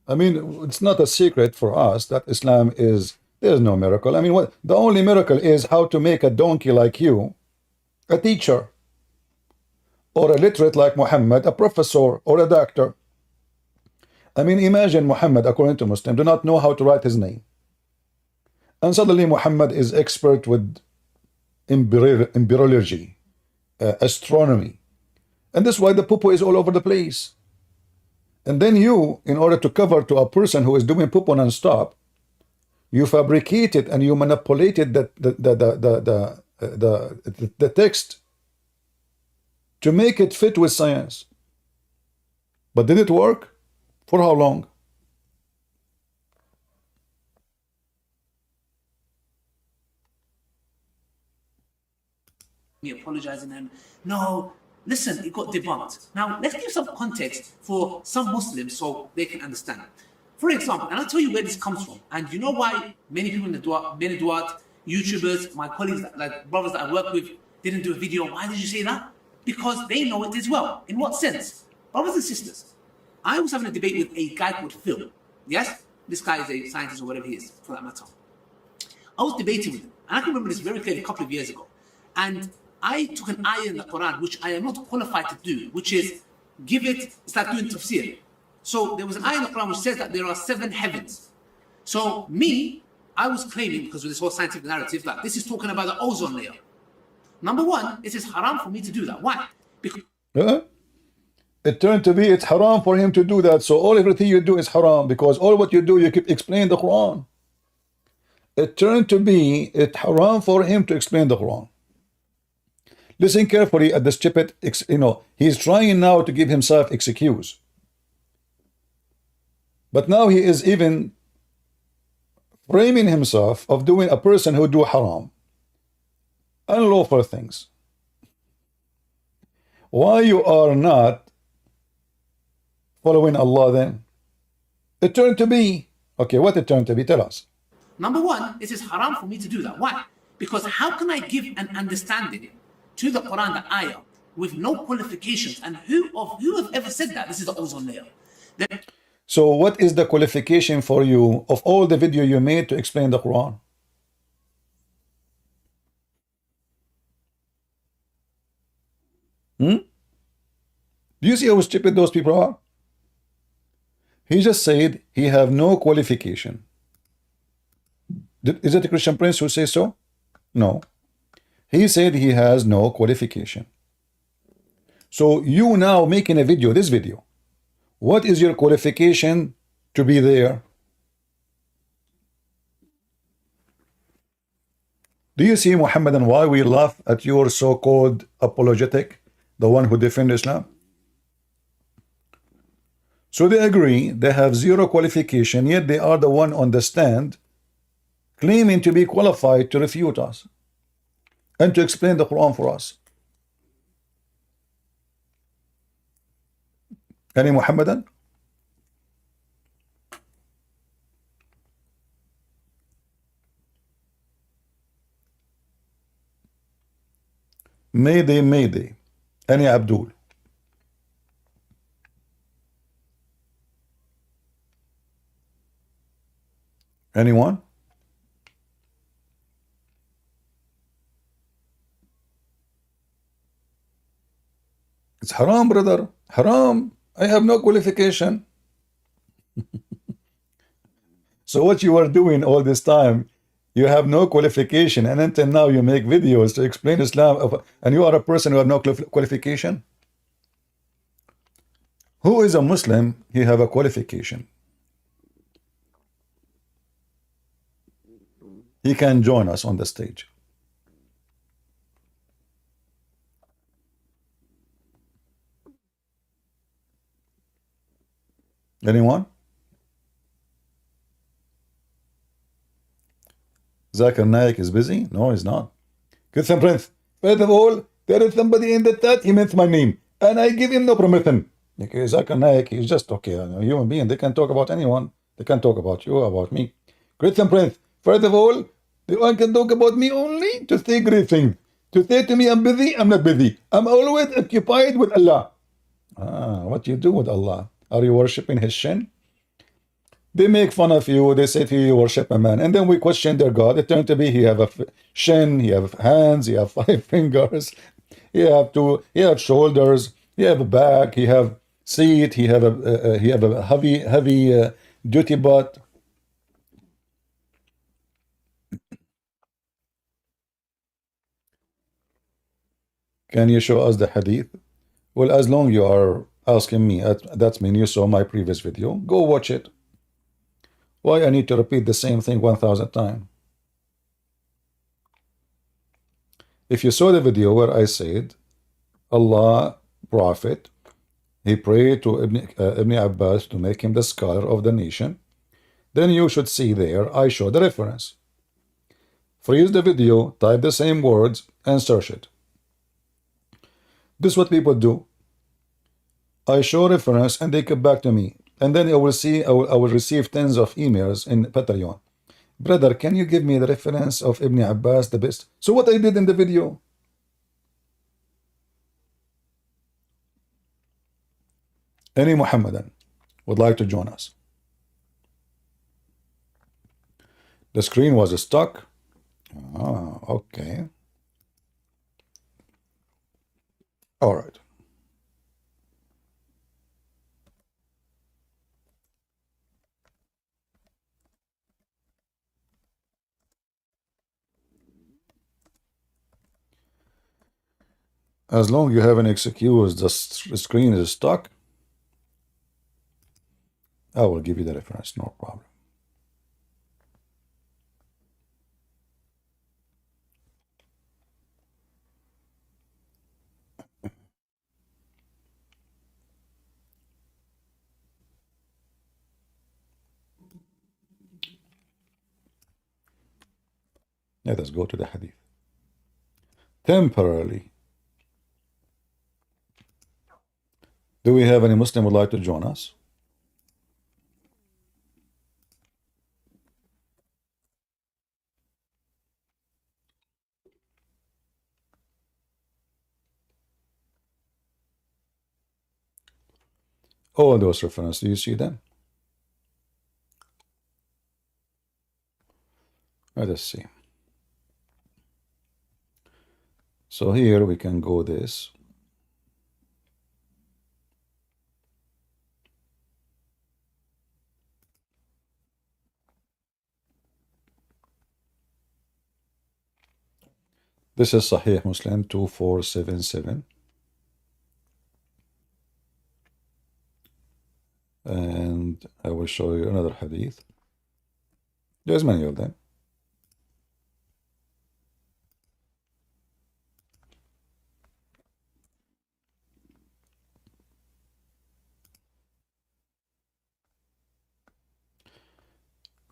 I mean, it's not a secret for us that Islam is, there's no miracle. I mean, what the only miracle is how to make a donkey like you a teacher, or a literate like Muhammad, a professor or a doctor. I mean, imagine Muhammad, according to Muslim, do not know how to write his name. And suddenly Muhammad is expert with embryology, astronomy. And that's why the poo-poo is all over the place. And then you, in order to cover to a person who is doing poo-poo non-stop, You fabricated and you manipulated the text to make it fit with science. But did it work? For how long? Me apologizing and no, listen, it got debunked. Now let's give some context for some Muslims so they can understand. For example, and I'll tell you where this comes from, and you know why many people in the many duat, YouTubers, my colleagues, like brothers that I work with, didn't do a video. Why did you say that? Because they know it as well. In what sense? Brothers and sisters, I was having a debate with a guy called Phil. Yes, this guy is a scientist or whatever he is, for that matter. I was debating with him, and I can remember this very clearly a couple of years ago. And I took an ayah in the Quran, which I am not qualified to do, which is it's like doing tafsir. So there was an ayah in the Quran which says that there are 7 heavens. So I was claiming, because of this whole scientific narrative, that this is talking about the ozone layer. Number one, it is haram for me to do that. Why? Because it turned to be it's haram for him to do that. So everything you do is haram, because all what you do, you keep explaining the Quran. It turned to be it's haram for him to explain the Quran. Listen carefully at the stupid, he's trying now to give himself excuse. But now he is even framing himself of doing a person who do haram, unlawful things. Why you are not following Allah then? It turned to be, okay, what it turned to be? Tell us. Number one, it is haram for me to do that. Why? Because how can I give an understanding to the Quran, the ayah, with no qualifications? And who have ever said that this is the ozone layer? So what is the qualification for you of all the video you made to explain the Quran? Do you see how stupid those people are? He just said he have no qualification. Is it a Christian Prince who says so? No. He said he has no qualification. So you now making a video, this video, what is your qualification to be there? Do you see, Muhammad, and why we laugh at your so-called apologetic, the one who defends Islam? So they agree they have zero qualification, yet they are the one on the stand claiming to be qualified to refute us and to explain the Quran for us. Any Muhammadan? Mayday, Mayday. Any Abdul? Anyone? It's haram, brother. Haram. I have no qualification. So what you are doing all this time, you have no qualification, and until now you make videos to explain Islam, and you are a person who have no qualification? Who is a Muslim? He have a qualification. He can join us on the stage. Anyone? Zakir Naik is busy? No, he's not. Christian Prince, first of all, there is somebody in the chat, he meant my name, and I give him no permission. Okay, Zakir Naik, he's just okay, a human being. They can talk about anyone. They can talk about you, about me. Christian Prince, first of all, the one can talk about me only to say great things. To say to me, I'm busy, I'm not busy. I'm always occupied with Allah. What you do with Allah? Are you worshipping his shin? They make fun of you. They say to you, you worship a man. And then we question their God. It turned to be he have a shin, he have hands, he have 5 fingers, he have shoulders, he have a back, he have seat, he have a heavy duty butt. Can you show us the hadith? Well, as long you are asking me, that means you saw my previous video. Go watch it. Why I need to repeat the same thing 1,000 times? If you saw the video where I said Allah Prophet, he prayed to Ibn Abbas to make him the scholar of the nation, then you should see there I show the reference. Freeze the video, type the same words, and search it. This is what people do. I show reference and they come back to me. And then I will receive tens of emails in Patreon. Brother, can you give me the reference of Ibn Abbas, the best? So what I did in the video. Any Muhammadan would like to join us. The screen was stuck. Ah, okay. All right. As long as you have an excuse, the screen is stuck, I will give you the reference, no problem. Let us go to the hadith. Temporarily. Do we have any Muslim would like to join us? All those references, do you see them? Let us see. So here we can go this. This is Sahih Muslim 2477. And I will show you another hadith. There's many of them.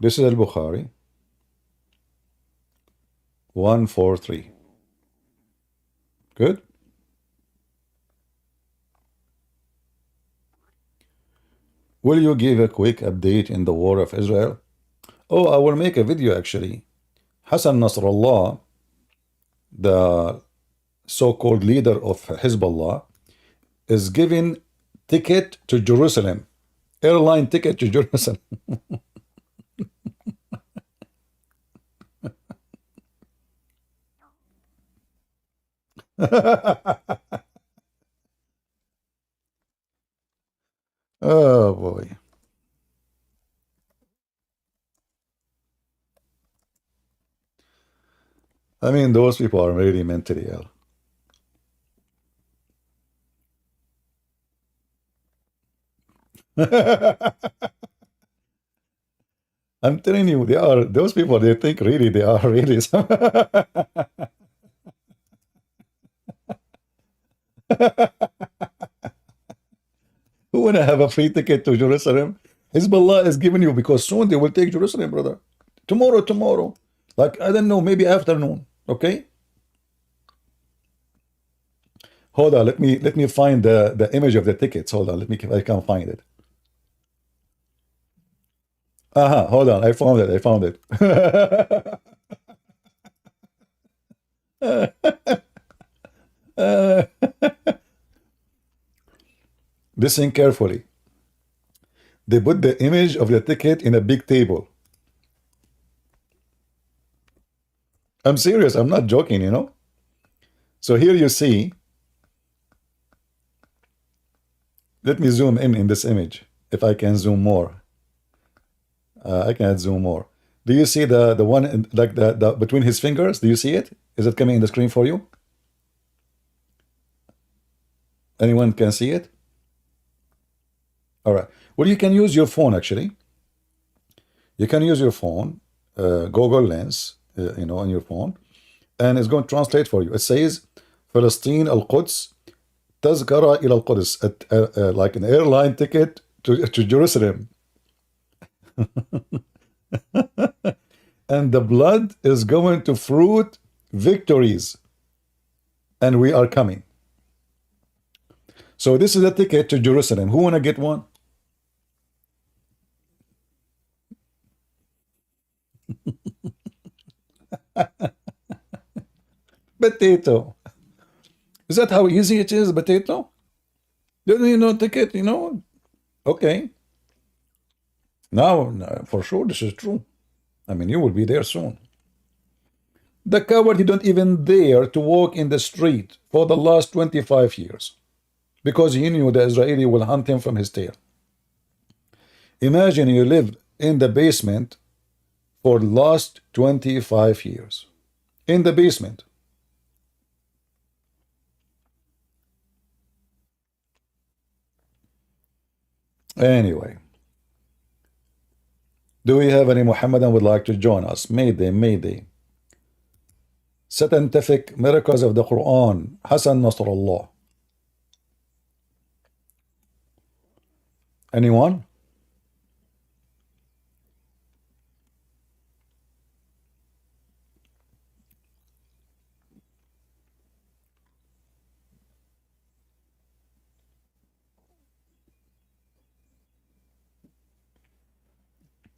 This is Al-Bukhari 143. Good. Will you give a quick update in the war of Israel? Oh, I will make a video actually. Hassan Nasrallah, the so-called leader of Hezbollah, is giving ticket to Jerusalem, airline ticket to Jerusalem. Oh boy. I mean, those people are really mentally ill. I'm telling you, they are those people. They think really they are really. Who wanna have a free ticket to Jerusalem? Hezbollah is giving you because soon they will take Jerusalem, brother. Tomorrow. Like I don't know, maybe afternoon. Okay. Hold on, let me find the image of the tickets. Hold on, let me I can find it. Hold on, I found it. Listen carefully. They put the image of the ticket in a big table. I'm serious, I'm not joking, you know. So here you see, let me zoom in this image, if I can zoom more. I can't zoom more. Do you see the one like the between his fingers? Do you see it? Is it coming in the screen for you? Anyone can see it? All right. Well, you can use your phone actually. You can use your phone, Google Lens, on your phone, and it's going to translate for you. It says, Palestine al-Quds, تذكرة إلى القدس, like an airline ticket to Jerusalem. And the blood is going to fruit victories. And we are coming. So this is a ticket to Jerusalem. Who want to get one? Potato. Is that how easy it is, potato? Don't you know ticket, Okay. Now, for sure, this is true. I mean, you will be there soon. The coward, he don't even dare to walk in the street for the last 25 years because he knew the Israeli will hunt him from his tail. Imagine you lived in the basement for the last 25 years. In the basement. Anyway. Do we have any Muhammadan would like to join us? Mayday, mayday. Scientific miracles of the Quran. Hassan Nasrallah. Anyone?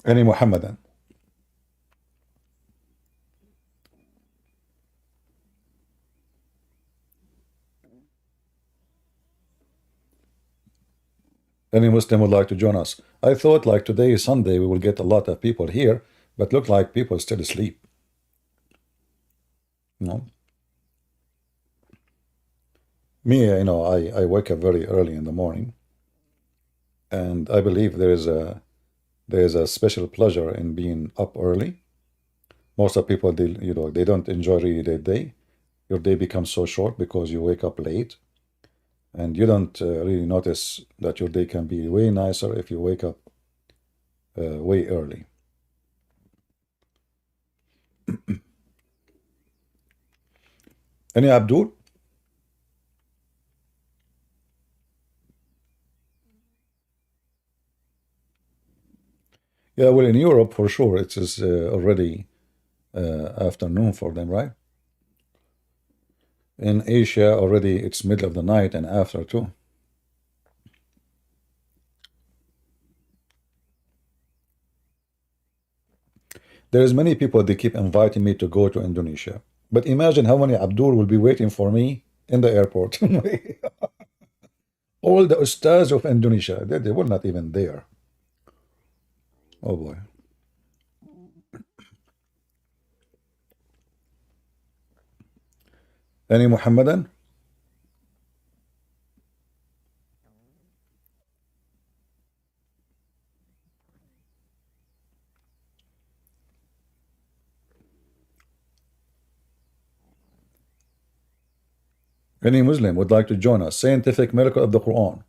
Any Muhammadan? Any Muslim would like to join us? I thought like today is Sunday we will get a lot of people here, but look like people still asleep. No. Me, I wake up very early in the morning, and I believe there is a special pleasure in being up early. Most of people, they don't enjoy really their day. Your day becomes so short because you wake up late, and you don't really notice that your day can be way nicer if you wake up way early. Any Abdul? Yeah, well, in Europe, for sure, it is already afternoon for them, right? In Asia, already it's middle of the night and after too. There's many people, they keep inviting me to go to Indonesia. But imagine how many Abdul will be waiting for me in the airport. All the ustaz of Indonesia, they were not even there. Oh boy. Any Muhammadan? Any Muslim would like to join us? Scientific miracle of the Quran.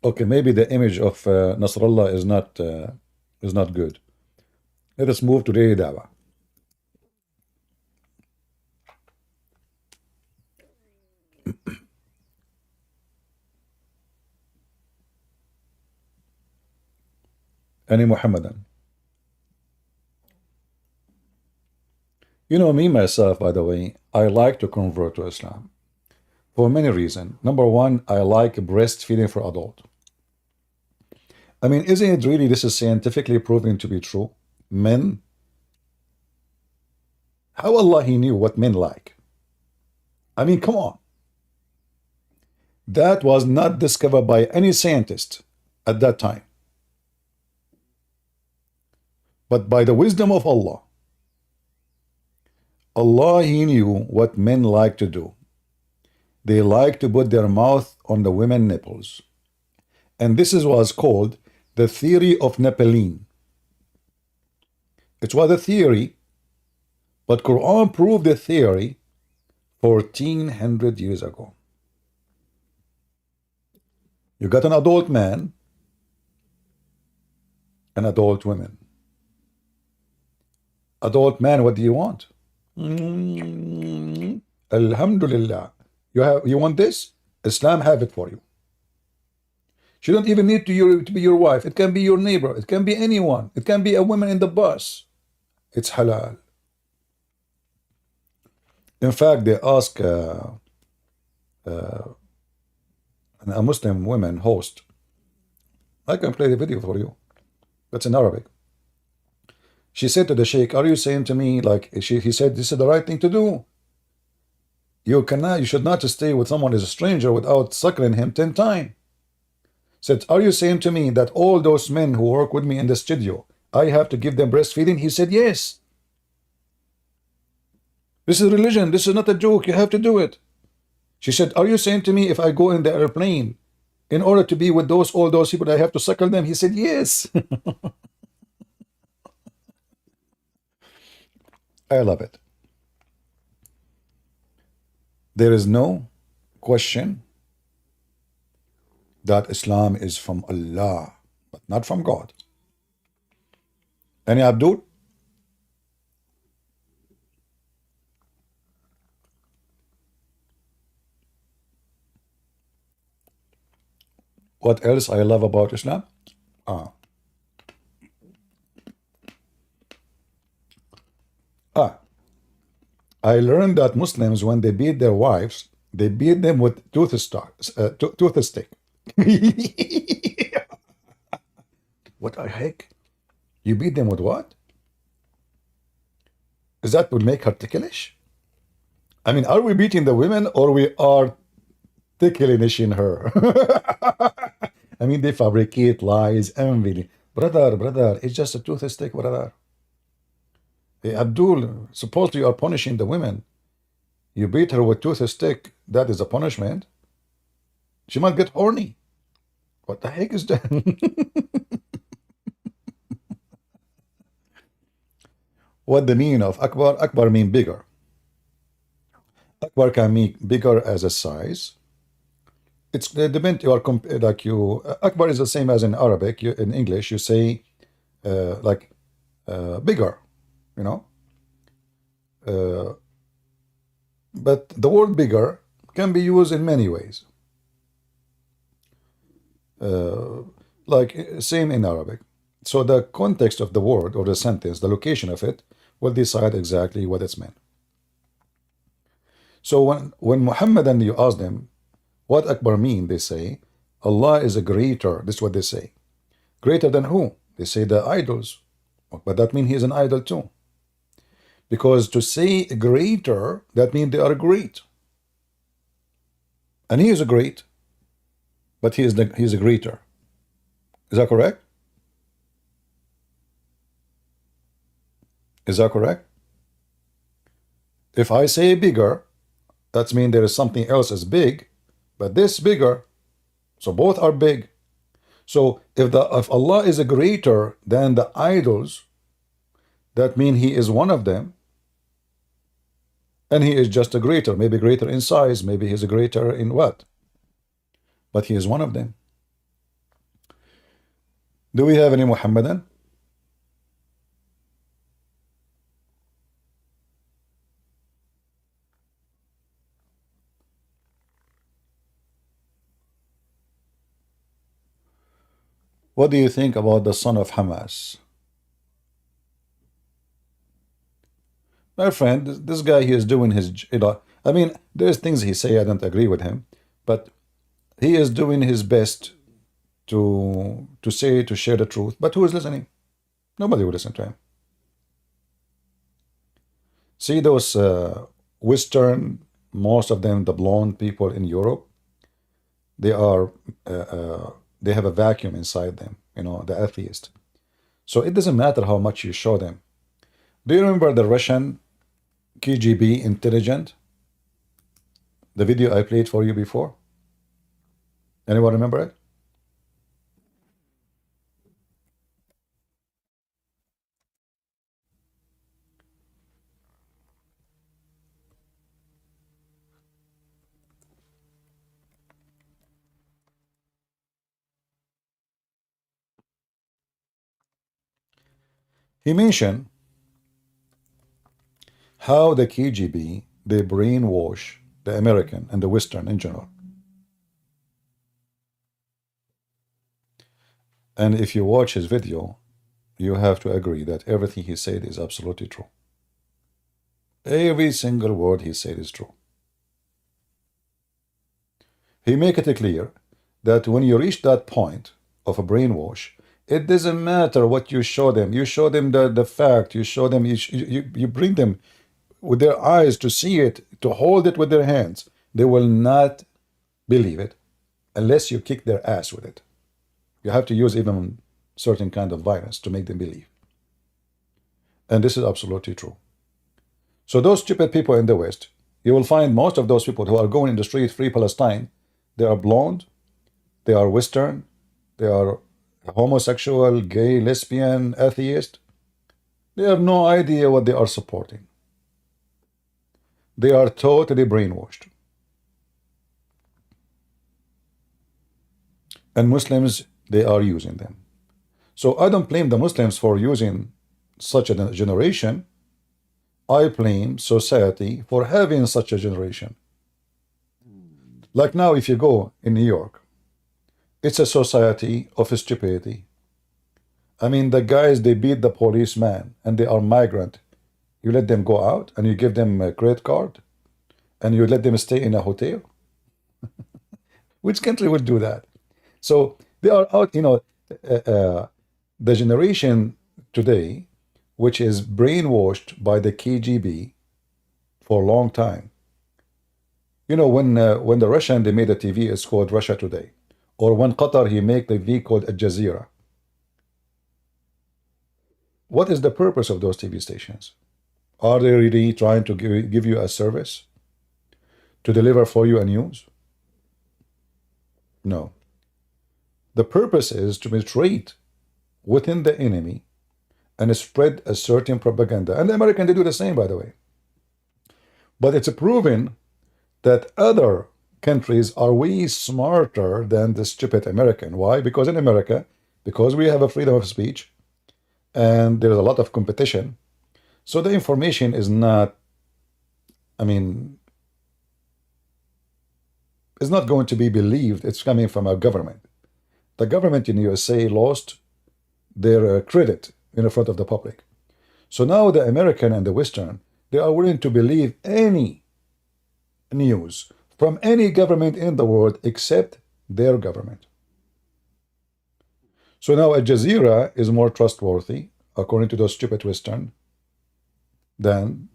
Okay, maybe the image of Nasrallah is not good. Let us move to daily da'wah. Any Muhammadan? Me myself, by the way, I like to convert to Islam for many reasons. Number one, I like breastfeeding for adult. I mean, isn't it really this is scientifically proven to be true? Men, how Allah He knew what men like? I mean, come on. That was not discovered by any scientist at that time. But by the wisdom of Allah, Allah He knew what men like to do. They like to put their mouth on the women's nipples. And this was called the theory of Nephilim. It was a theory, but Quran proved the theory 1400 years ago. You got an adult man, and adult women. Adult man, what do you want? Alhamdulillah. You want this? Islam have it for you. She don't even need to be your wife. It can be your neighbor. It can be anyone. It can be a woman in the bus. It's halal. In fact, they ask a Muslim woman host. I can play the video for you. That's in Arabic. She said to the sheikh, "Are you saying to me like he said this is the right thing to do? You should not stay with someone as a stranger without suckling him 10 times." Said, "Are you saying to me that all those men who work with me in the studio, I have to give them breastfeeding?" He said, "Yes. This is religion. This is not a joke. You have to do it." She said, "Are you saying to me if I go in the airplane, in order to be with all those people, I have to suckle them?" He said, "Yes." I love it. There is no question that Islam is from Allah, but not from God. Any Abdul? What else I love about Islam? Ah. Ah. I learned that Muslims, when they beat their wives, they beat them with toothstick. What the heck? You beat them with what? Is that would make her ticklish? I mean, are we beating the women or we are ticklishing her? I mean, they fabricate lies. Envy. Brother, it's just a toothstick, brother. Hey, Abdul, supposedly you are punishing the women. You beat her with toothstick. That is a punishment. She might get horny. What the heck is that? What the meaning of Akbar? Akbar mean bigger. Akbar can mean bigger as a size. It's depend. You are like you. Akbar is the same as in Arabic. In English, you say like bigger. You know. But the word bigger can be used in many ways. Like same in Arabic. So the context of the word or the sentence, the location of it, will decide exactly what it's meant. So when Muhammad and you ask them, what Akbar mean? They say, Allah is a greater. This is what they say. Greater than who? They say the idols. But that means he is an idol too. Because to say greater, that means they are great. And he is a great, but he is a greater. Is that correct? Is that correct? If I say bigger, that means there is something else as big, but this bigger. So both are big. So if Allah is a greater than the idols, that means he is one of them, and he is just a greater, maybe greater in size, maybe he's a greater in what? But he is one of them. Do we have any Muhammadan? What do you think about the son of Hamas? My friend, this guy, he is doing his, I mean, there's things he say I don't agree with him, but he is doing his best to share the truth. But who is listening? Nobody will listen to him. See those Western, most of them, the blonde people in Europe, they are they have a vacuum inside them, the atheist. So it doesn't matter how much you show them. Do you remember the Russian KGB intelligent? The video I played for you before? Anyone remember it? He mentioned how the KGB, they brainwash the American and the Western in general. And if you watch his video, you have to agree that everything he said is absolutely true. Every single word he said is true. He make it clear that when you reach that point of a brainwash, it doesn't matter what you show them. You show them the fact. You show them. You bring them with their eyes to see it, to hold it with their hands. They will not believe it unless you kick their ass with it. You have to use even certain kind of violence to make them believe. And this is absolutely true. So those stupid people in the West, you will find most of those people who are going in the street, free Palestine, they are blonde, they are Western, they are homosexual, gay, lesbian, atheist. They have no idea what they are supporting. They are totally brainwashed. And Muslims, they are using them. So I don't blame the Muslims for using such a generation. I blame society for having such a generation. Like now, if you go in New York, it's a society of stupidity. I mean, the guys, they beat the policeman and they are migrant. You let them go out and you give them a credit card and you let them stay in a hotel. Which country would do that? So they are out, the generation today, which is brainwashed by the KGB for a long time. You know, when the Russian, they made a TV, it's called Russia Today. Or when Qatar, he made the TV called Al Jazeera. What is the purpose of those TV stations? Are they really trying to give you a service? To deliver for you a news? No. The purpose is to penetrate within the enemy and spread a certain propaganda. And the Americans, they do the same, by the way. But it's proven that other countries are way smarter than the stupid American. Why? Because in America, because we have a freedom of speech and there's a lot of competition, so the information is not, is not going to be believed. It's coming from our government. The government in the USA lost their credit in front of the public. So now the American and the Western, they are willing to believe any news from any government in the world except their government. So now Al Jazeera is more trustworthy, according to those stupid Western, than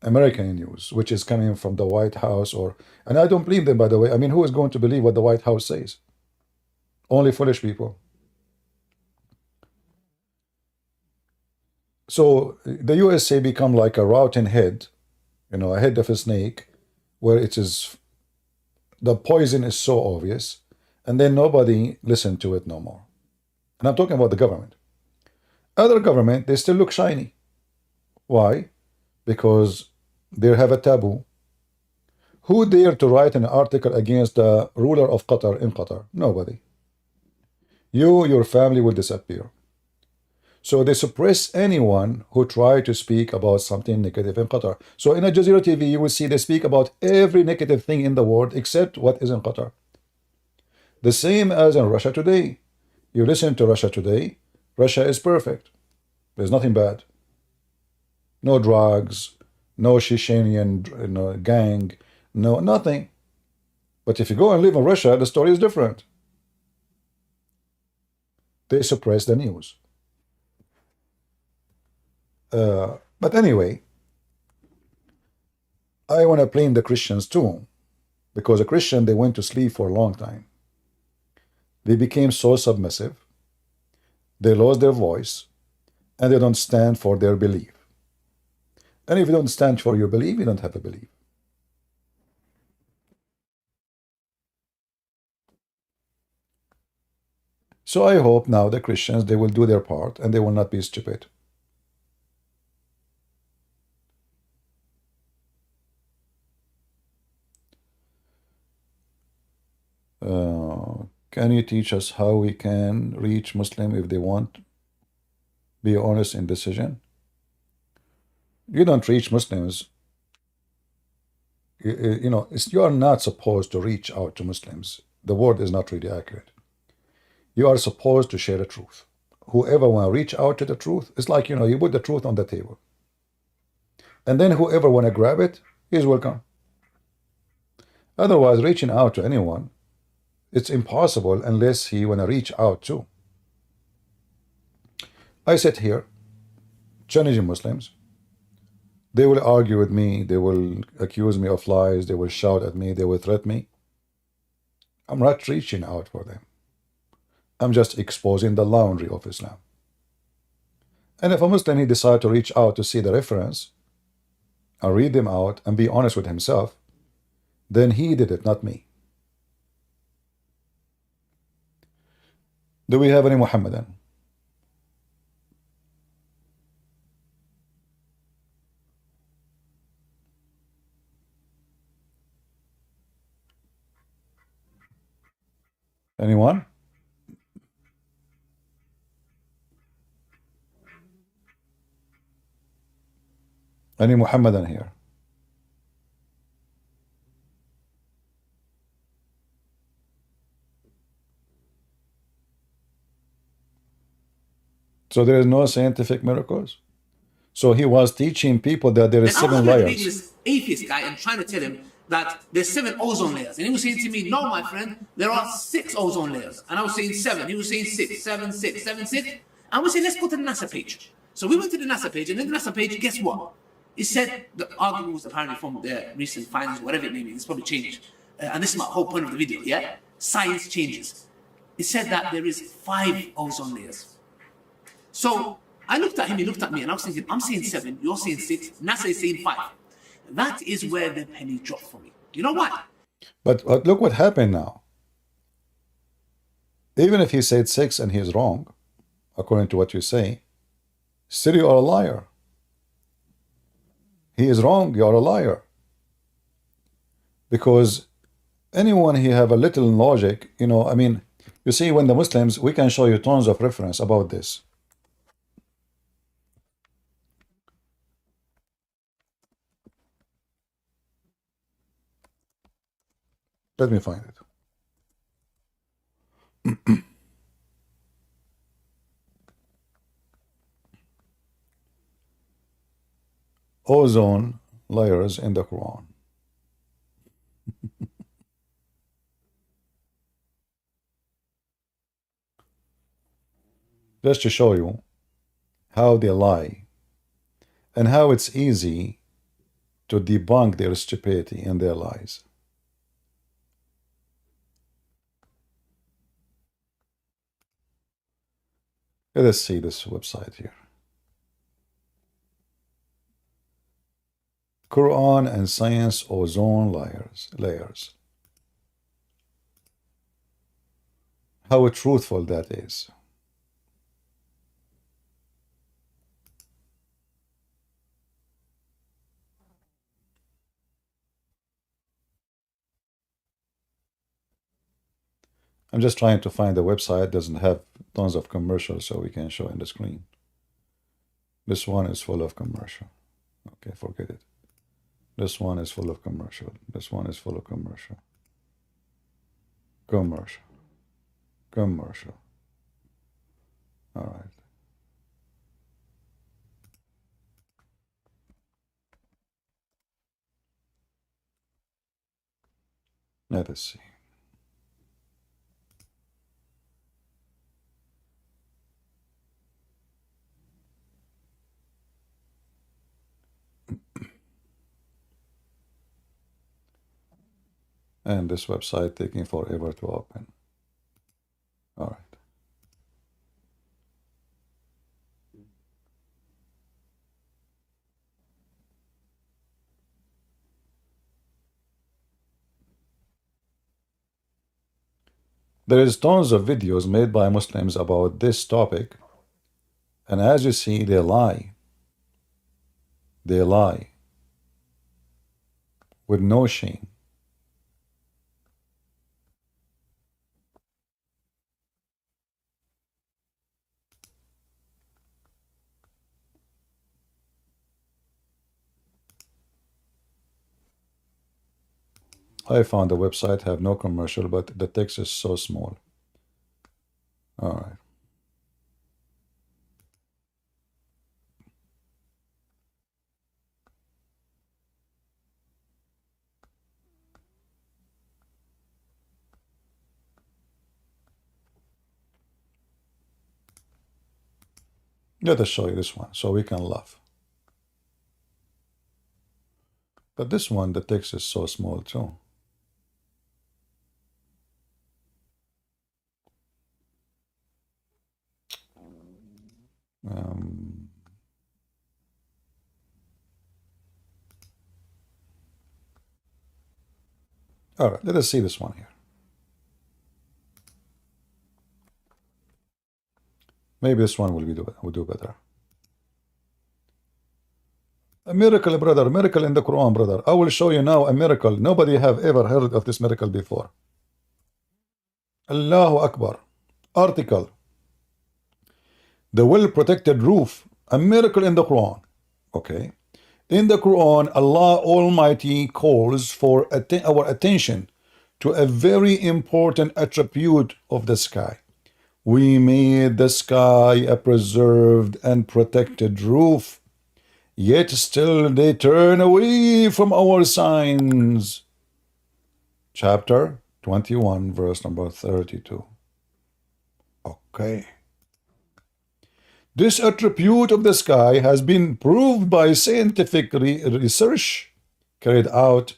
American news, which is coming from the White House. And I don't believe them, by the way. I mean, who is going to believe what the White House says? Only foolish people. So the USA become like a rotten head, a head of a snake, where it is, the poison is so obvious, and then nobody listen to it no more. And I'm talking about the government. Other government, they still look shiny. Why? Because they have a taboo. Who dare to write an article against the ruler of Qatar in Qatar? Nobody. Your family will disappear. So they suppress anyone who try to speak about something negative in Qatar. So in Al Jazeera TV, you will see they speak about every negative thing in the world except what is in Qatar. The same as in Russia Today. You listen to Russia Today, Russia is perfect. There's nothing bad. No drugs, no Chechenian gang, no nothing. But if you go and live in Russia, the story is different. They suppress the news. But anyway, I want to blame the Christians too, because a Christian, they went to sleep for a long time. They became so submissive, they lost their voice, and they don't stand for their belief. And if you don't stand for your belief, you don't have a belief. So I hope now the Christians, they will do their part and they will not be stupid. Can you teach us how we can reach Muslim if they want be honest in decision. You don't reach Muslims. You know, you are not supposed to reach out to Muslims. The word is not really accurate. You are supposed to share the truth. Whoever want to reach out to the truth, it's like, you know, you put the truth on the table. And then whoever want to grab it is welcome. Otherwise, reaching out to anyone, it's impossible unless he want to reach out to. I sit here challenging Muslims. They will argue with me. They will accuse me of lies. They will shout at me. They will threaten me. I'm not reaching out for them. I'm just exposing the laundry of Islam. And if a Muslim he decide to reach out to see the reference and read them out and be honest with himself, then he did it, not me. Do we have any Muhammadan? Anyone? Any Muhammadan here? So there is no scientific miracles. So he was teaching people that there is And I was 7 reading layers. this atheist guy and trying to tell him that there's 7 ozone layers. And he was saying to me, no, my friend, there are 6 ozone layers. And I was saying 7. He was saying 6, 7, 6, 7, 6. And we said, let's go to the NASA page. So we went to the NASA page, and in the NASA page, guess what? It said the argument was apparently from their recent findings, whatever it may be. It's probably changed. And this is my whole point of the video, yeah? Science changes. It said that there is 5 ozone layers. So I looked at him, he looked at me, and I was thinking, I'm saying 7, you're saying 6, NASA is saying 5. That is where the penny dropped for me. You know what? But look what happened now. Even if he said 6 and he is wrong, according to what you say, still you are a liar. He is wrong, you are a liar. Because anyone who have a little logic, you know, I mean, you see, when the Muslims, we can show you tons of reference about this. Let me find it. Ozone layers in the Quran. Just to show you how they lie and how it's easy to debunk their stupidity and their lies. Let us see this website here. Quran and Science Ozone layers. How truthful that is. I'm just trying to find the website. It doesn't have tons of commercials, so we can show in the screen. This one is full of commercial. Okay, forget it. This one is full of commercial. This one is full of commercial. Commercial. Commercial. All right. Let us see. And this website taking forever to open. All right. There is tons of videos made by Muslims about this topic, and as you see, they lie. They lie with no shame. I found a website, have no commercial, but the text is so small. All right. Let us show you this one so we can laugh. But this one, the text is so small too. All right, let us see this one here. Maybe this one will do better. A miracle, brother, miracle in the Quran, brother. I will show you now a miracle. Nobody have ever heard of this miracle before. Allahu Akbar. Article. The well-protected roof. A miracle in the Quran. Okay. In the Quran, Allah Almighty calls for our attention to a very important attribute of the sky. We made the sky a preserved and protected roof, yet still they turn away from our signs. Chapter 21, verse number 32. Okay. This attribute of the sky has been proved by scientific research carried out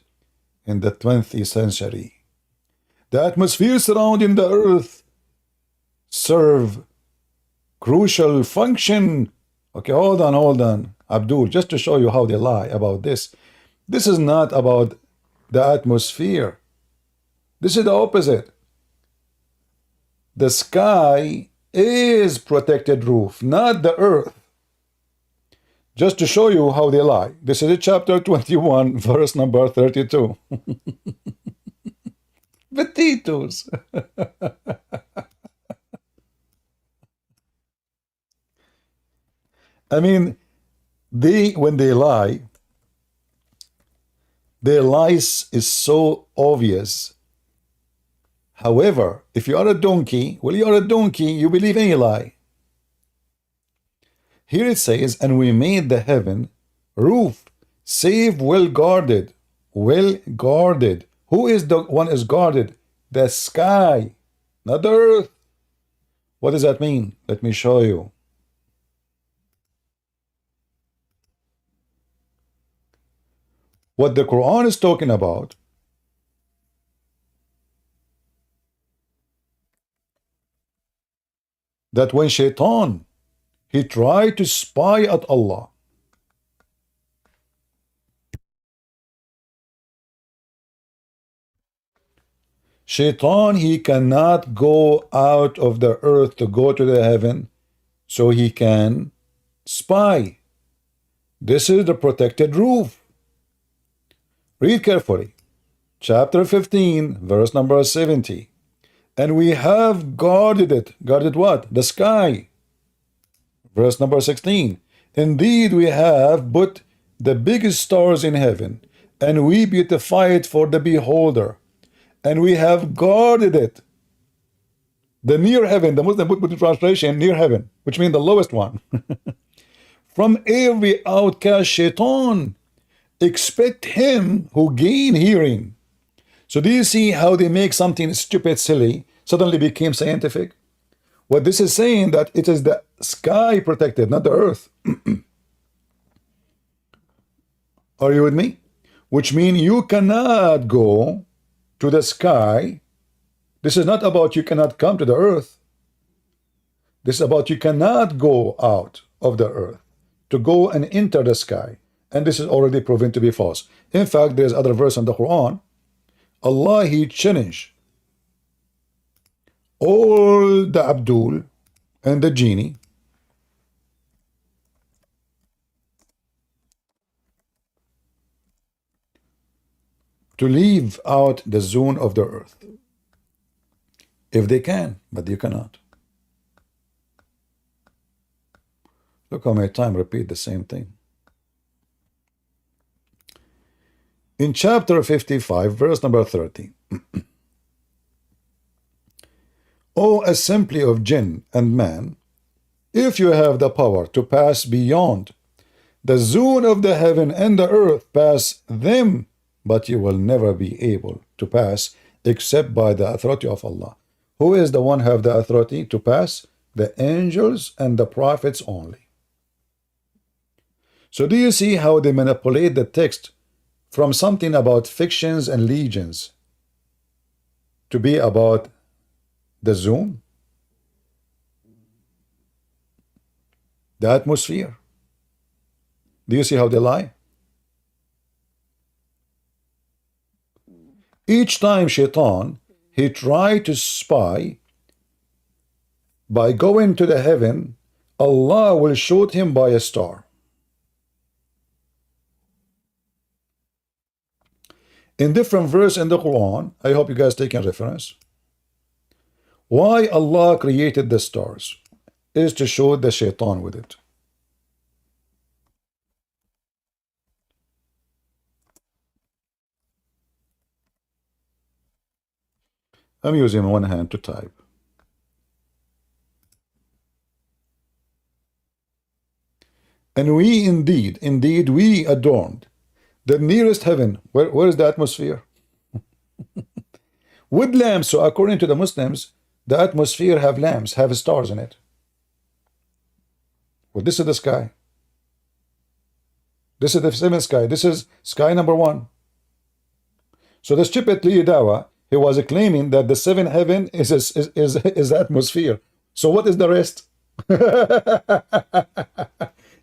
in the 20th century. The atmosphere surrounding the earth serve crucial function. Okay, hold on, Abdul, just to show you how they lie about this. This is not about the atmosphere. This is the opposite. The sky is protected roof, not the earth. Just to show you how they lie. This is chapter 21, verse number 32. Petitos. I mean, when they lie, their lies is so obvious. However, if you are a donkey, well, you are a donkey, you believe any lie. Here it says, and we made the heaven roof, safe, well guarded. Well guarded. Who is the one is guarded? The sky, not the earth. What does that mean? Let me show you. What the Quran is talking about, that when Shaitan, he tried to spy at Allah, Shaitan, he cannot go out of the earth to go to the heaven so he can spy. This is the protected roof. Read carefully. Chapter 15, verse number 70. And we have guarded it. Guarded what? The sky. Verse number 16. Indeed, we have put the biggest stars in heaven, and we beautify it for the beholder. And we have guarded it. The near heaven, the Muslim put in translation, near heaven, which means the lowest one. From every outcast Shaitan. Expect him who gain hearing. So do you see how they make something stupid, silly, suddenly became scientific? What this is saying that it is the sky protected, not the earth. Are you with me? Which means you cannot go to the sky. This is not about you cannot come to the earth. This is about you cannot go out of the earth to go and enter the sky. And this is already proven to be false. In fact, there's other verse in the Quran. Allah, he challenged all the Abdul and the genie to leave out the zone of the earth. If they can, but you cannot. Look how many times repeat the same thing. In chapter 55, verse number 30. O assembly of jinn and man, if you have the power to pass beyond the zone of the heaven and the earth, pass them, but you will never be able to pass except by the authority of Allah. Who is the one who have the authority to pass? The angels and the prophets only. So do you see how they manipulate the text from something about fictions and legends to be about the zone, the atmosphere? Do you see how they lie? Each time Shaitan, he tried to spy by going to the heaven, Allah will shoot him by a star. In different verse in the Quran, I hope you guys taking reference. Why Allah created the stars is to show the Shaitan with it. I'm using one hand to type. And we indeed we adorned the nearest heaven. Where is the atmosphere? With lamps. So according to the Muslims, the atmosphere have lamps, have stars in it. Well, this is the sky. This is the seventh sky. This is sky number 1. So the stupid Li Dawa, he was claiming that the seventh heaven is atmosphere. So what is the rest?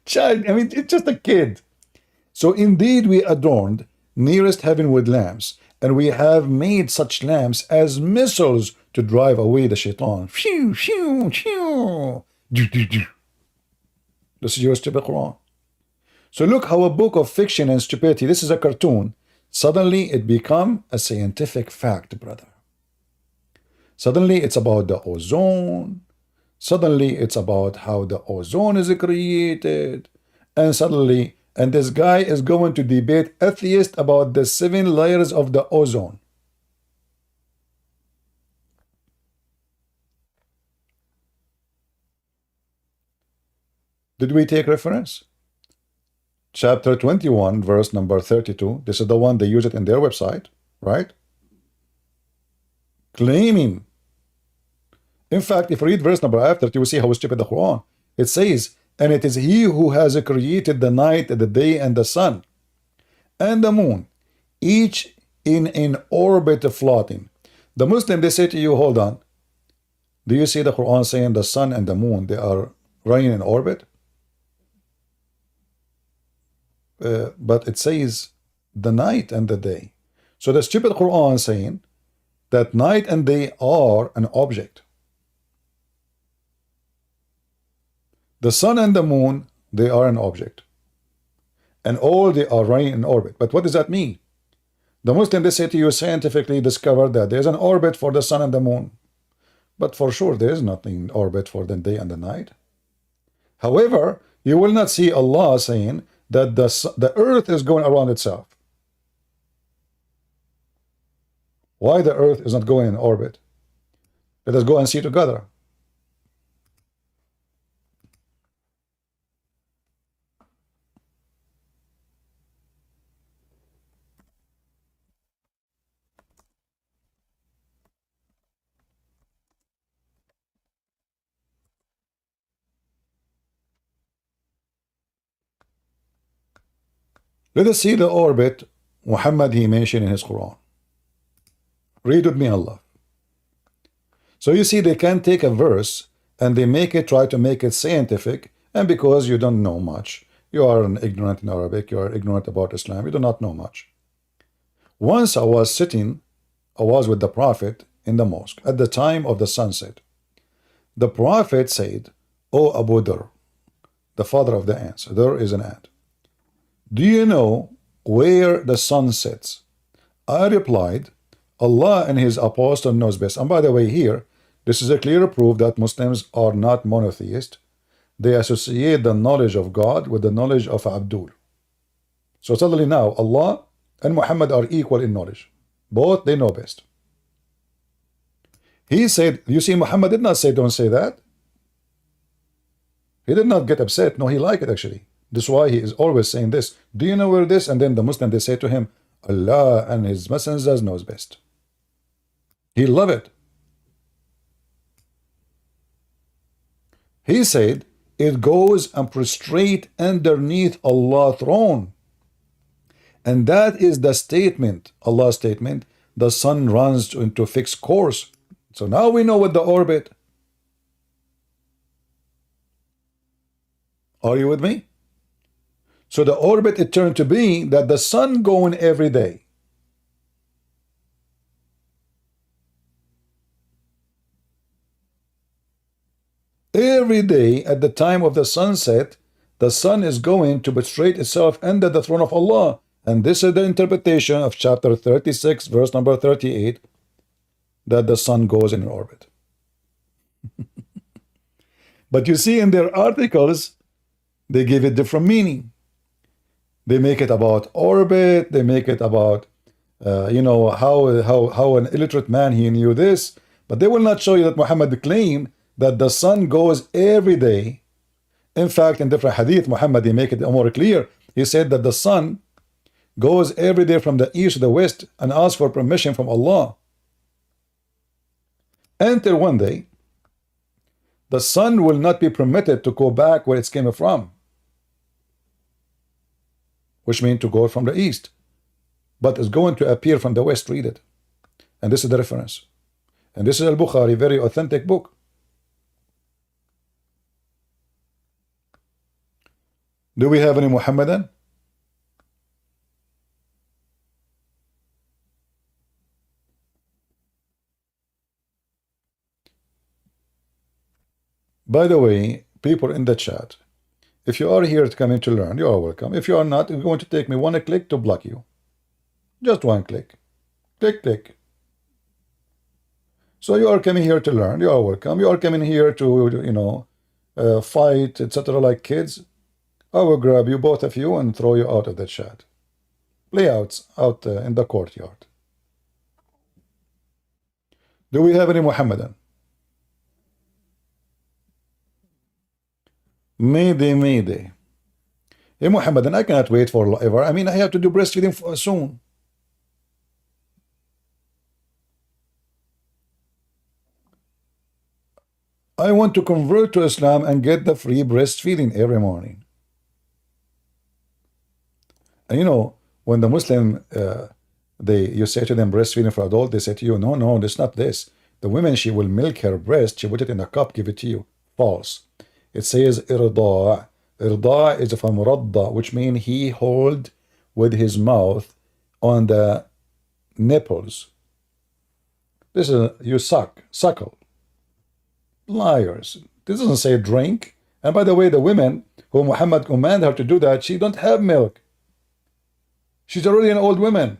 Child, I mean, it's just a kid. So indeed we adorned nearest heaven with lamps, and we have made such lamps as missiles to drive away the Shaitan. Phew, phew, phew. This is your stupid Quran. So look how a book of fiction and stupidity, this is a cartoon, suddenly it become a scientific fact, brother. Suddenly it's about the ozone. Suddenly it's about how the ozone is created. And suddenly, and this guy is going to debate atheists about the 7 layers of the ozone. Did we take reference? Chapter 21, verse number 32. This is the one they use it in their website, right? Claiming. In fact, if you read verse number after, you will see how stupid the Quran. It says, and it is he who has created the night, the day, and the sun, and the moon, each in an orbit floating. The Muslim, they say to you, hold on. Do you see the Quran saying the sun and the moon, they are running in orbit? But it says the night and the day. So the stupid Quran saying that night and day are an object. The sun and the moon, they are an object. And all they are running in orbit. But what does that mean? The Muslim, they say to you, scientifically discovered that there's an orbit for the sun and the moon. But for sure, there is nothing in orbit for the day and the night. However, you will not see Allah saying that the earth is going around itself. Why the earth is not going in orbit? Let us go and see together. Let us see the orbit Muhammad he mentioned in his Quran. Read with me, Allah. So you see, they can take a verse and they try to make it scientific, and because you don't know much, you are an ignorant in Arabic, you are ignorant about Islam, you do not know much. Once I was with the Prophet in the mosque at the time of the sunset. The Prophet said, O Abu Dhar, the father of the ants, there is an ant. Do you know where the sun sets? I replied, Allah and his apostle knows best. And by the way, here, this is a clear proof that Muslims are not monotheist. They associate the knowledge of God with the knowledge of Abdul. So suddenly now, Allah and Muhammad are equal in knowledge. Both, they know best. He said, you see, Muhammad did not say, don't say that. He did not get upset. No, he liked it actually. That's why he is always saying this. Do you know where this? And then the Muslim, they say to him, Allah and his messengers knows best. He loved it. He said, it goes and prostrate underneath Allah's throne. And that is the statement, Allah's statement, the sun runs into fixed course. So now we know what the orbit. Are you with me? So the orbit, it turned to be that the sun going every day. Every day at the time of the sunset, the sun is going to prostrate itself under the throne of Allah. And this is the interpretation of chapter 36, verse number 38, that the sun goes in an orbit. But you see in their articles, they give it different meaning. They make it about orbit. They make it about, how an illiterate man, he knew this. But they will not show you that Muhammad claimed that the sun goes every day. In fact, in different hadith, Muhammad, he make it more clear. He said that the sun goes every day from the east to the west and asks for permission from Allah. Until one day, the sun will not be permitted to go back where it came from, which means to go from the east, but it's going to appear from the west. Read it. And this is the reference. And this is Al-Bukhari, very authentic book. Do we have any Muhammadan? By the way, people in the chat, if you are here to come in to learn, you are welcome. If you are not, it's going to take me one click to block you. Just one click. Click, click. So you are coming here to learn, you are welcome. You are coming here to, fight, etc. like kids. I will grab you, both of you, and throw you out of the chat. Play out in the courtyard. Do we have any Muhammadan? Mayday, mayday. Hey, Muhammadan, I cannot wait forever. I mean, I have to do breastfeeding soon. I want to convert to Islam and get the free breastfeeding every morning. And when the Muslim, you say to them breastfeeding for adult, they say to you, no, it's not this. The woman, she will milk her breast, she put it in a cup, give it to you. False. It says irda'. Irda' is from radda, which means he hold with his mouth on the nipples. This is, you suckle. Liars. This doesn't say drink. And by the way, the women who Muhammad commanded her to do that, she don't have milk. She's already an old woman.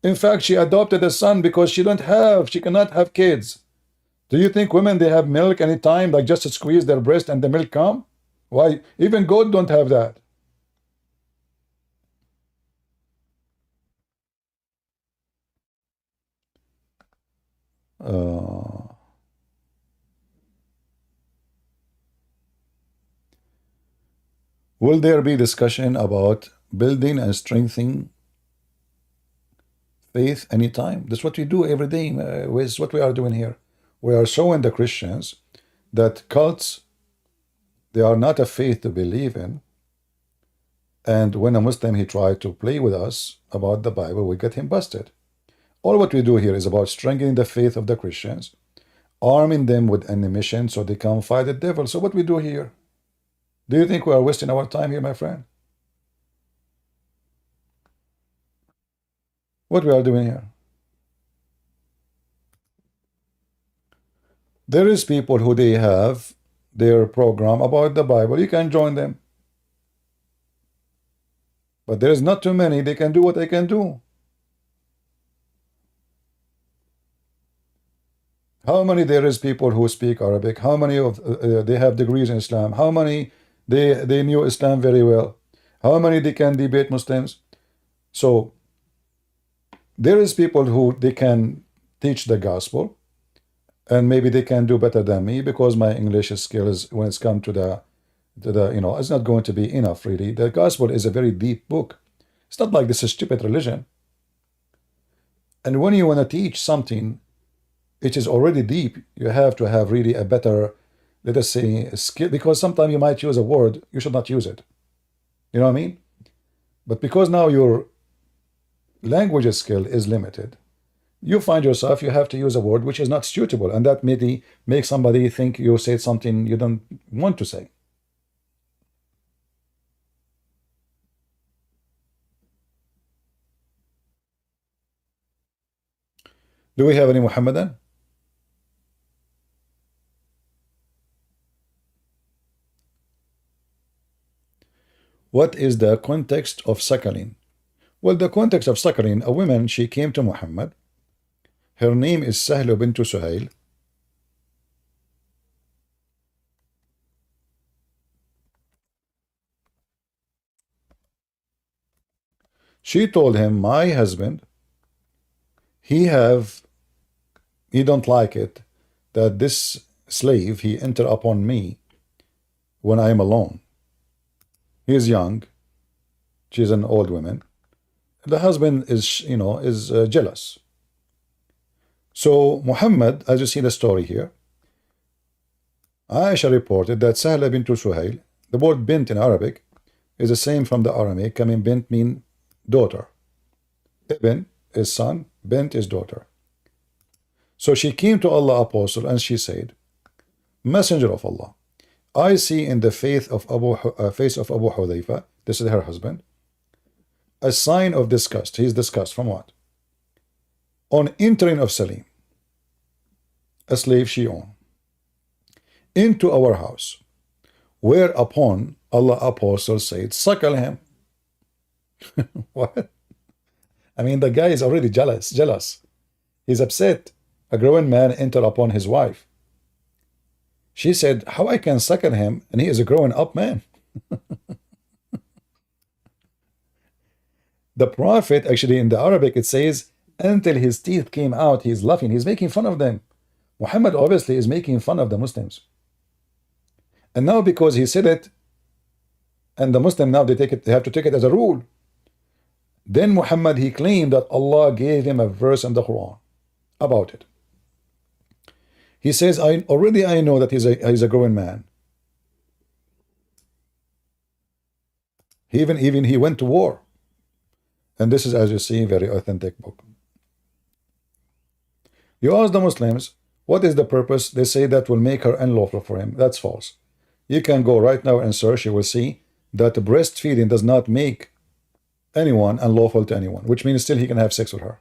In fact, she adopted a son because she cannot have kids. Do you think women, they have milk anytime, like just to squeeze their breast and the milk come? Why? Even goat don't have that. Will there be discussion about building and strengthening faith anytime? That's what we do every day. With what we are doing here. We are showing the Christians that cults, they are not a faith to believe in. And when a Muslim, he tried to play with us about the Bible, we get him busted. All what we do here is about strengthening the faith of the Christians, arming them with ammunition so they can fight the devil. So what we do here? Do you think we are wasting our time here, my friend? What we are doing here? There is people who they have their program about the Bible. You can join them. But there is not too many. They can do what they can do. How many there is people who speak Arabic? How many of they have degrees in Islam? How many they knew Islam very well? How many they can debate Muslims? So there is people who they can teach the gospel, and maybe they can do better than me because my English skills, when it's come to the it's not going to be enough really. The gospel is a very deep book. It's not like this is stupid religion. And when you want to teach something, it is already deep. You have to have really a better, let us say, skill, because sometimes you might use a word, you should not use it. You know what I mean? But because now your language skill is limited, you find yourself, you have to use a word which is not suitable, and that maybe makes somebody think you said something you don't want to say. Do we have any Muhammadan? What is the context of suckling? Well, the context of suckling, a woman, she came to Muhammad. Her name is Sahl bint Suhail. She told him, my husband, he don't like it that this slave, he enter upon me when I am alone. He is young. She's an old woman. The husband is, jealous. So Muhammad, as you see the story here, Aisha reported that Sahla bint Suhail, the word bint in Arabic is the same from the Aramaic. I mean, bint mean daughter. Ibn is son, bint is daughter. So she came to Allah Apostle and she said, Messenger of Allah, I see in the face of Abu Hudayfa, this is her husband, a sign of disgust. He is disgust from what? On entering of Salim, a slave she owned, into our house, whereupon Allah Apostle said, suckle him. What? I mean, the guy is already jealous. He's upset. A grown man entered upon his wife. She said, how I can suckle him, and he is a grown up man. The Prophet, actually in the Arabic, it says, until his teeth came out, he's laughing. He's making fun of them. Muhammad obviously is making fun of the Muslims. And now because he said it, and the Muslim now they have to take it as a rule. Then Muhammad, he claimed that Allah gave him a verse in the Quran about it. He says, I know that he's a grown man. He even he went to war. And this is, as you see, a very authentic book. You ask the Muslims, what is the purpose? They say that will make her unlawful for him. That's false. You can go right now and search. You will see that breastfeeding does not make anyone unlawful to anyone, which means still he can have sex with her.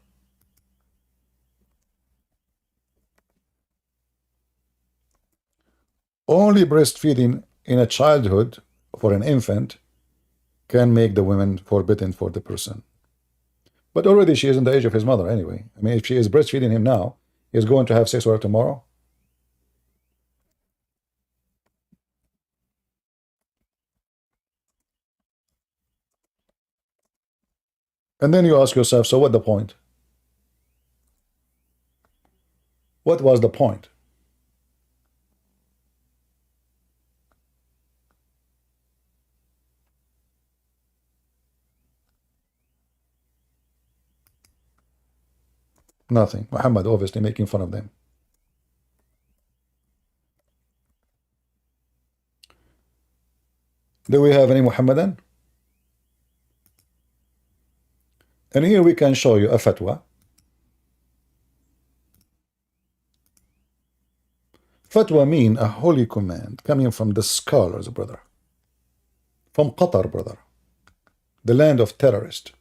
Only breastfeeding in a childhood for an infant can make the woman forbidden for the person. But already she is in the age of his mother anyway. I mean, if she is breastfeeding him now, he's going to have sex with her tomorrow. And then you ask yourself, so what the point? What was the point? Nothing. Muhammad obviously making fun of them. Do we have any Muhammadan? And here we can show you a fatwa. Fatwa mean a holy command coming from the scholars, brother. From Qatar, brother. The land of terrorists.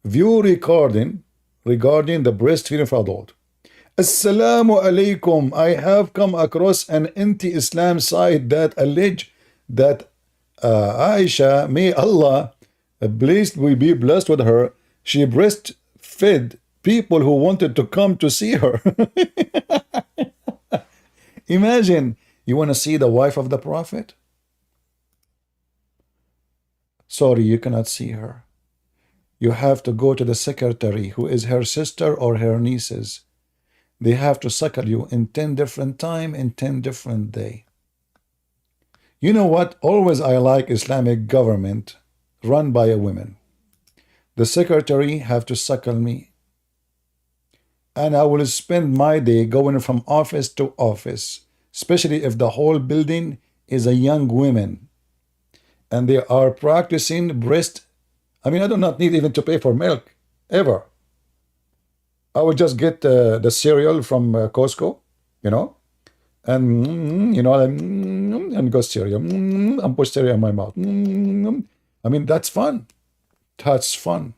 View regarding the breastfeeding for adult. Assalamu alaikum. I have come across an anti-Islam site that allege that Aisha, may Allah be blessed with her, she breastfed people who wanted to come to see her. Imagine, you want to see the wife of the Prophet? Sorry, you cannot see her. You have to go to the secretary, who is her sister or her nieces. They have to suckle you in 10 different time in 10 different day. You know what? Always I like Islamic government run by a woman. The secretary have to suckle me. And I will spend my day going from office to office, especially if the whole building is a young woman and they are practicing breast. I mean, I do not need even to pay for milk, ever. I would just get the cereal from Costco, you know, and, and go cereal, and put cereal in my mouth. I mean, that's fun. That's fun.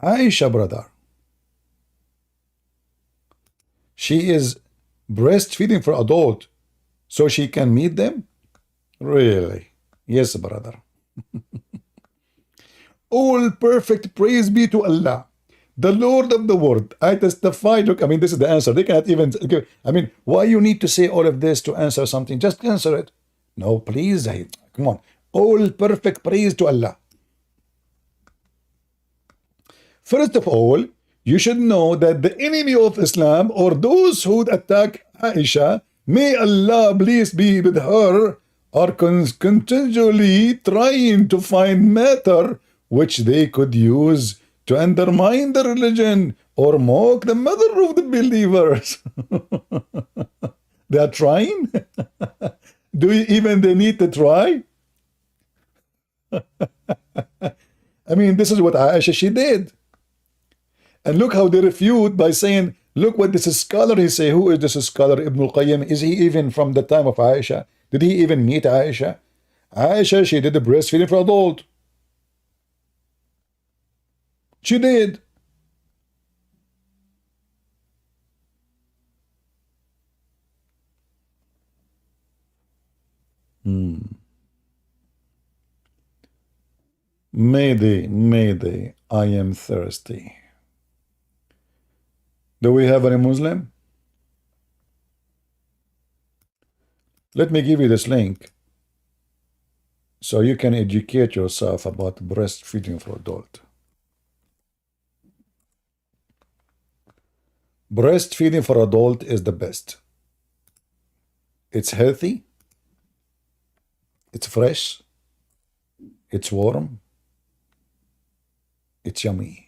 Aisha, brother, she is breastfeeding for adult so she can meet them? Really? Yes, brother. All perfect praise be to Allah, the Lord of the world. I testify. Look, I mean, this is the answer. They cannot even give. I mean, why you need to say all of this to answer something? Just answer it. No, please. Come on. All perfect praise to Allah. First of all, you should know that the enemy of Islam, or those who attack Aisha, may Allah please be with her, are continually trying to find matter which they could use to undermine the religion or mock the mother of the believers. They are trying? Do you even they need to try? I mean, this is what Aisha she did. And look how they refute by saying, look what this scholar he say. Who is this scholar? Ibn al-Qayyim. Is he even from the time of Aisha? Did he even meet Aisha? Aisha, she did the breastfeeding for adult. She did. Mayday, I am thirsty. Do we have any Muslim? Let me give you this link so you can educate yourself about breastfeeding for adult. Breastfeeding for adult is the best. It's healthy, it's fresh, it's warm, it's yummy.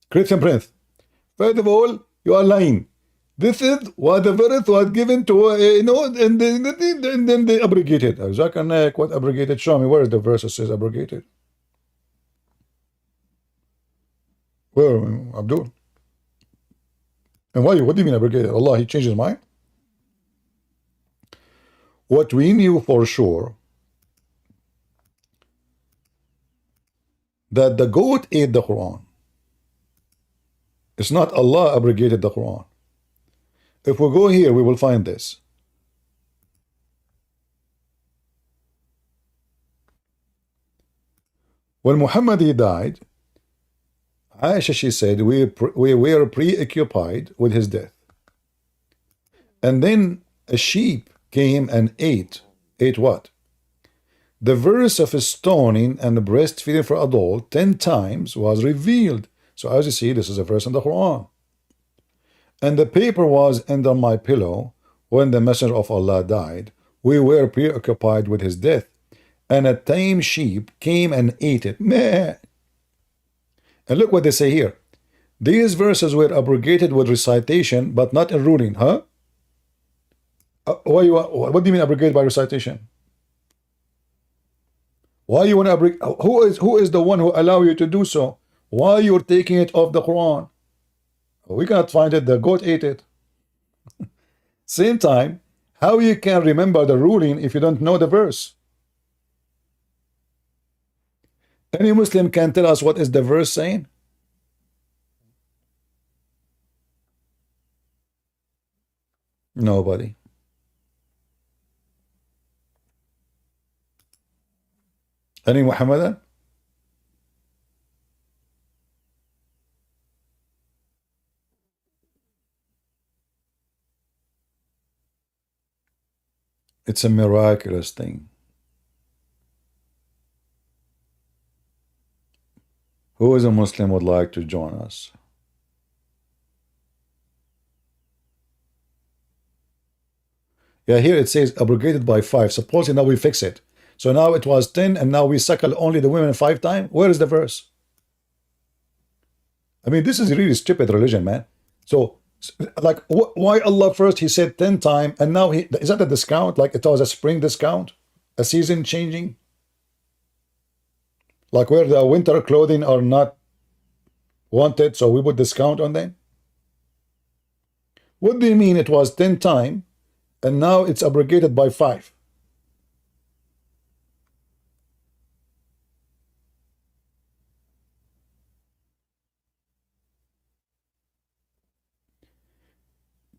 Christian Prince, first of all, you are lying. This is what the verse was given to, and then they abrogated. What abrogated? Show me where the verse says abrogated. Well, Abdul. And why? What do you mean abrogated? Allah, he changed his mind? What we knew for sure, that the goat ate the Quran. It's not Allah abrogated the Quran. If we go here, we will find this. When Muhammad he died, Aisha, she said, we were preoccupied with his death. And then a sheep came and ate. Ate what? The verse of stoning and breastfeeding for adult 10 times was revealed. So as you see, this is a verse in the Quran. And the paper was under my pillow when the Messenger of Allah died. We were preoccupied with his death. And a tame sheep came and ate it. Meh. And look what they say here. These verses were abrogated with recitation, but not in ruling. Huh? What do you mean abrogated by recitation? Why you want to abrogate? Who is the one who allow you to do so? Why you're taking it off the Quran? We cannot find it. The goat ate it. Same time, how you can remember the ruling if you don't know the verse? Any Muslim can tell us what is the verse saying? Nobody. Any Muhammadan? It's a miraculous thing. Who is a Muslim would like to join us? Yeah, here it says abrogated by 5. Supposing now we fix it. So now it was 10 and now we suckle only the women 5 times. Where is the verse? I mean, this is a really stupid religion, man. So, like, why Allah first he said 10 times and now is that a discount? Like it was a spring discount? A season changing? Like where the winter clothing are not wanted, so we put discount on them? What do you mean it was 10 times and now it's abrogated by 5?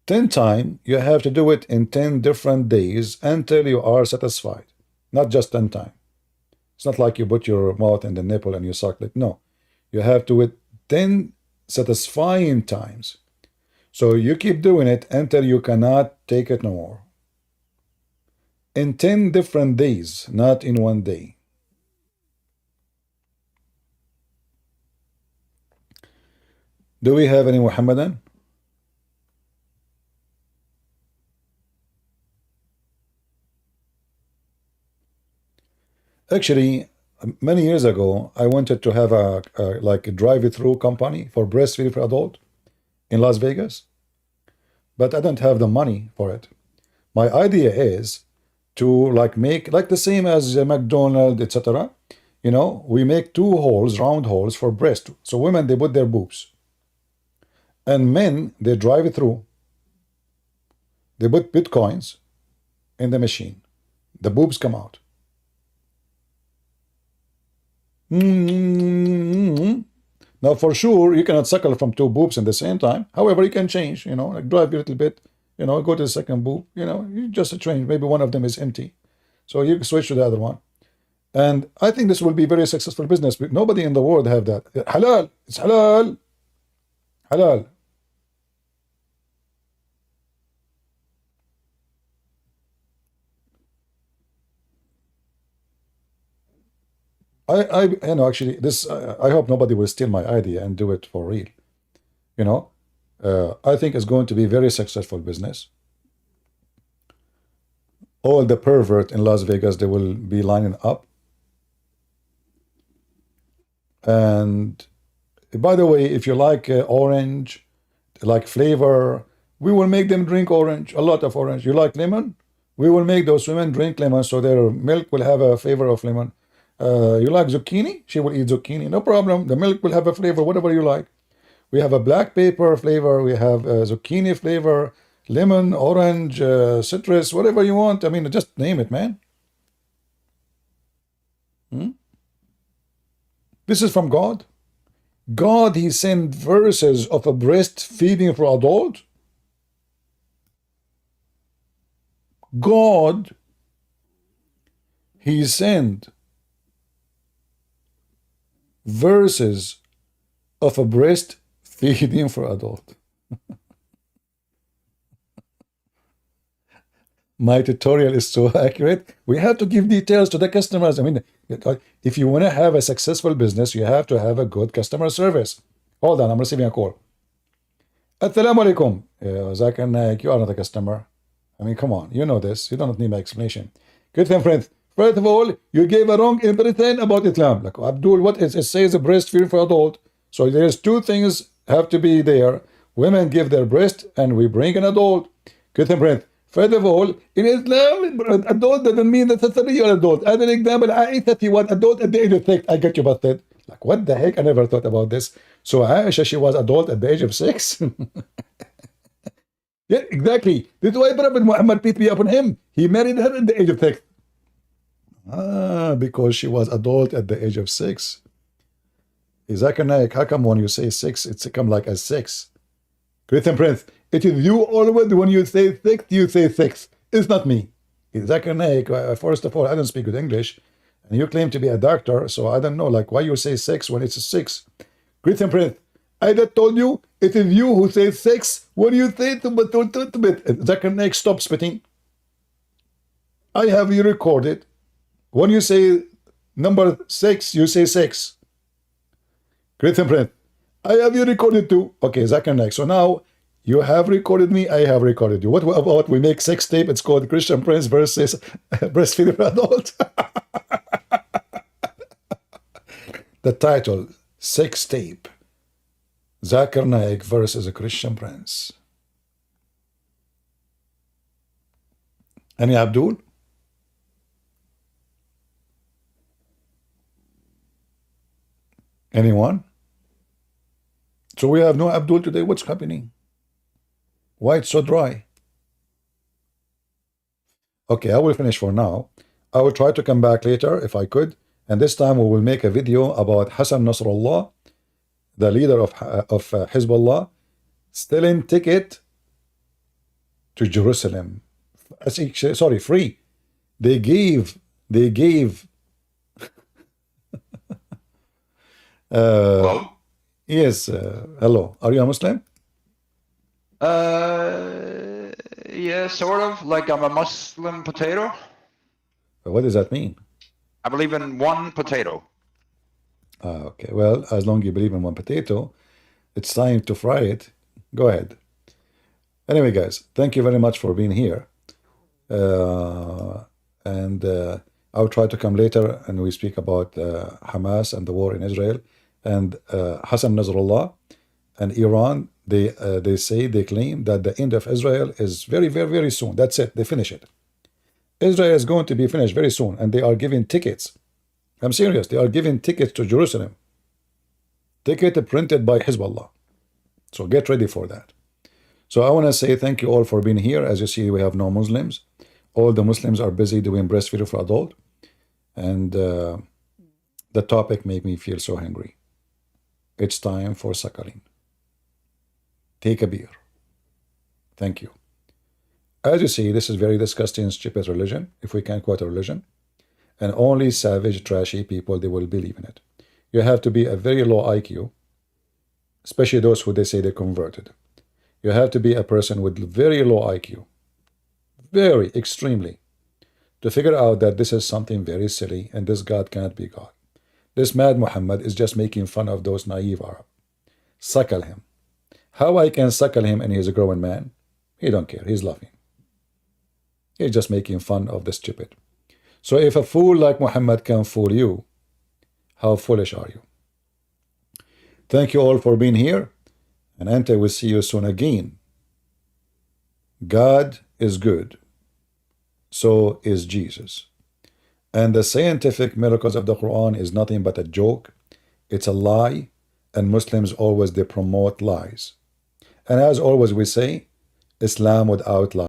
Ten times, you have to do it in 10 different days until you are satisfied. Not just 10 times. It's not like you put your mouth in the nipple and you suck it. No. You have to do it 10 satisfying times. So you keep doing it until you cannot take it no more. In 10 different days, not in one day. Do we have any Muhammadan? Actually, many years ago, I wanted to have like a drive-through company for breastfeeding for adult in Las Vegas, but I don't have the money for it. My idea is to like make like the same as McDonald's, etc. You know, we make 2 holes, round holes for breast. So women they put their boobs, and men they drive it through. They put bitcoins in the machine. The boobs come out. Now, for sure, you cannot suckle from 2 boobs at the same time. However, you can change, you know, like drive a little bit, you know, go to the second boob, you know, you just change. Maybe one of them is empty. So you switch to the other one. And I think this will be very successful business. Nobody in the world have that. Halal. It's halal. Halal. you know, actually, this, I hope nobody will steal my idea and do it for real. You know, I think it's going to be very successful business. All the pervert in Las Vegas, they will be lining up. And by the way, if you like orange, like flavor, we will make them drink orange, a lot of orange. You like lemon? We will make those women drink lemon so their milk will have a flavor of lemon. You like zucchini? She will eat zucchini. No problem. The milk will have a flavor, whatever you like. We have a black pepper flavor. We have zucchini flavor, lemon, orange, citrus, whatever you want. I mean, just name it, man. This is from God. God, he sent verses of a breastfeeding for adult. God, he sent verses of a breastfeeding for adult. My tutorial is so accurate. We have to give details to the customers. I mean, if you want to have a successful business, you have to have a good customer service. Hold on, I'm receiving a call. Assalamu alaikum. Zakir Naik, you are not a customer. I mean, come on, you know this. You don't need my explanation. Good friends. First of all, you gave a wrong impression about Islam. Like Abdul, what is it says breastfeeding for adult. So there's 2 things have to be there. Women give their breast and we bring an adult. Good friends. First of all, in Islam, adult doesn't mean necessarily you're an adult. As an example, Aisha, she was adult at the age of 6. I get you busted. Like, what the heck? I never thought about this. So Aisha, she was adult at the age of 6? Yeah, exactly. This is why Prophet Muhammad, peace be upon him, he married her at the age of 6. Because she was adult at the age of 6. Zakir Naik, how come when you say 6, it's come like a 6? Christian Prince, it is you always when you say 6, you say 6. It's not me. Zakir Naik, first of all, I don't speak good English. And you claim to be a doctor, so I don't know like why you say 6 when it's a 6. Christian Prince, I just told you, it is you who say 6 when you say to Zakir Naik, stop spitting. I have you recorded. When you say number 6, you say 6. Christian Prince, I have you recorded too. Okay, Zakir Naik. So now you have recorded me, I have recorded you. What about we make 6 tape? It's called Christian Prince versus breastfeeding for adult. The title, 6 tape. Zakir Naik versus a Christian Prince. Any Abdul? Anyone? So we have no Abdul today. What's happening? Why it's so dry? Okay, I will finish for now. I will try to come back later if I could. And this time we will make a video about Hassan Nasrallah, the leader of Hezbollah, stealing ticket to Jerusalem. Sorry, free. They gave Hello? yes, hello. Are you a Muslim? Yeah, sort of. Like I'm a Muslim potato. What does that mean? I believe in one potato. Okay, well, as long as you believe in one potato, it's time to fry it. Go ahead. Anyway, guys, thank you very much for being here. And I'll try to come later and we speak about Hamas and the war in Israel and Hassan Nasrallah and Iran. They claim that the end of Israel is very, very, very soon. That's it. They finish it. Israel is going to be finished very soon, and they are giving tickets. I'm serious. They are giving tickets to Jerusalem. Ticket printed by Hezbollah. So get ready for that. So I want to say thank you all for being here. As you see, we have no Muslims. All the Muslims are busy doing breastfeeding for adult. And the topic made me feel so hungry. It's time for suckling. Take a beer. Thank you. As you see, this is very disgusting and stupid religion, if we can quote a religion. And only savage, trashy people, they will believe in it. You have to be a very low IQ, especially those who they say they converted. You have to be a person with very low IQ, very, extremely, to figure out that this is something very silly and this God cannot be God. This mad Muhammad is just making fun of those naive Arab. Suckle him. How I can suckle him and he's a grown man? He don't care. He's laughing. He's just making fun of the stupid. So if a fool like Muhammad can fool you, how foolish are you? Thank you all for being here, and until we see you soon again. God is good. So is Jesus. And the scientific miracles of the Quran is nothing but a joke. It's a lie, and Muslims always they promote lies. And as always we say, Islam without lies.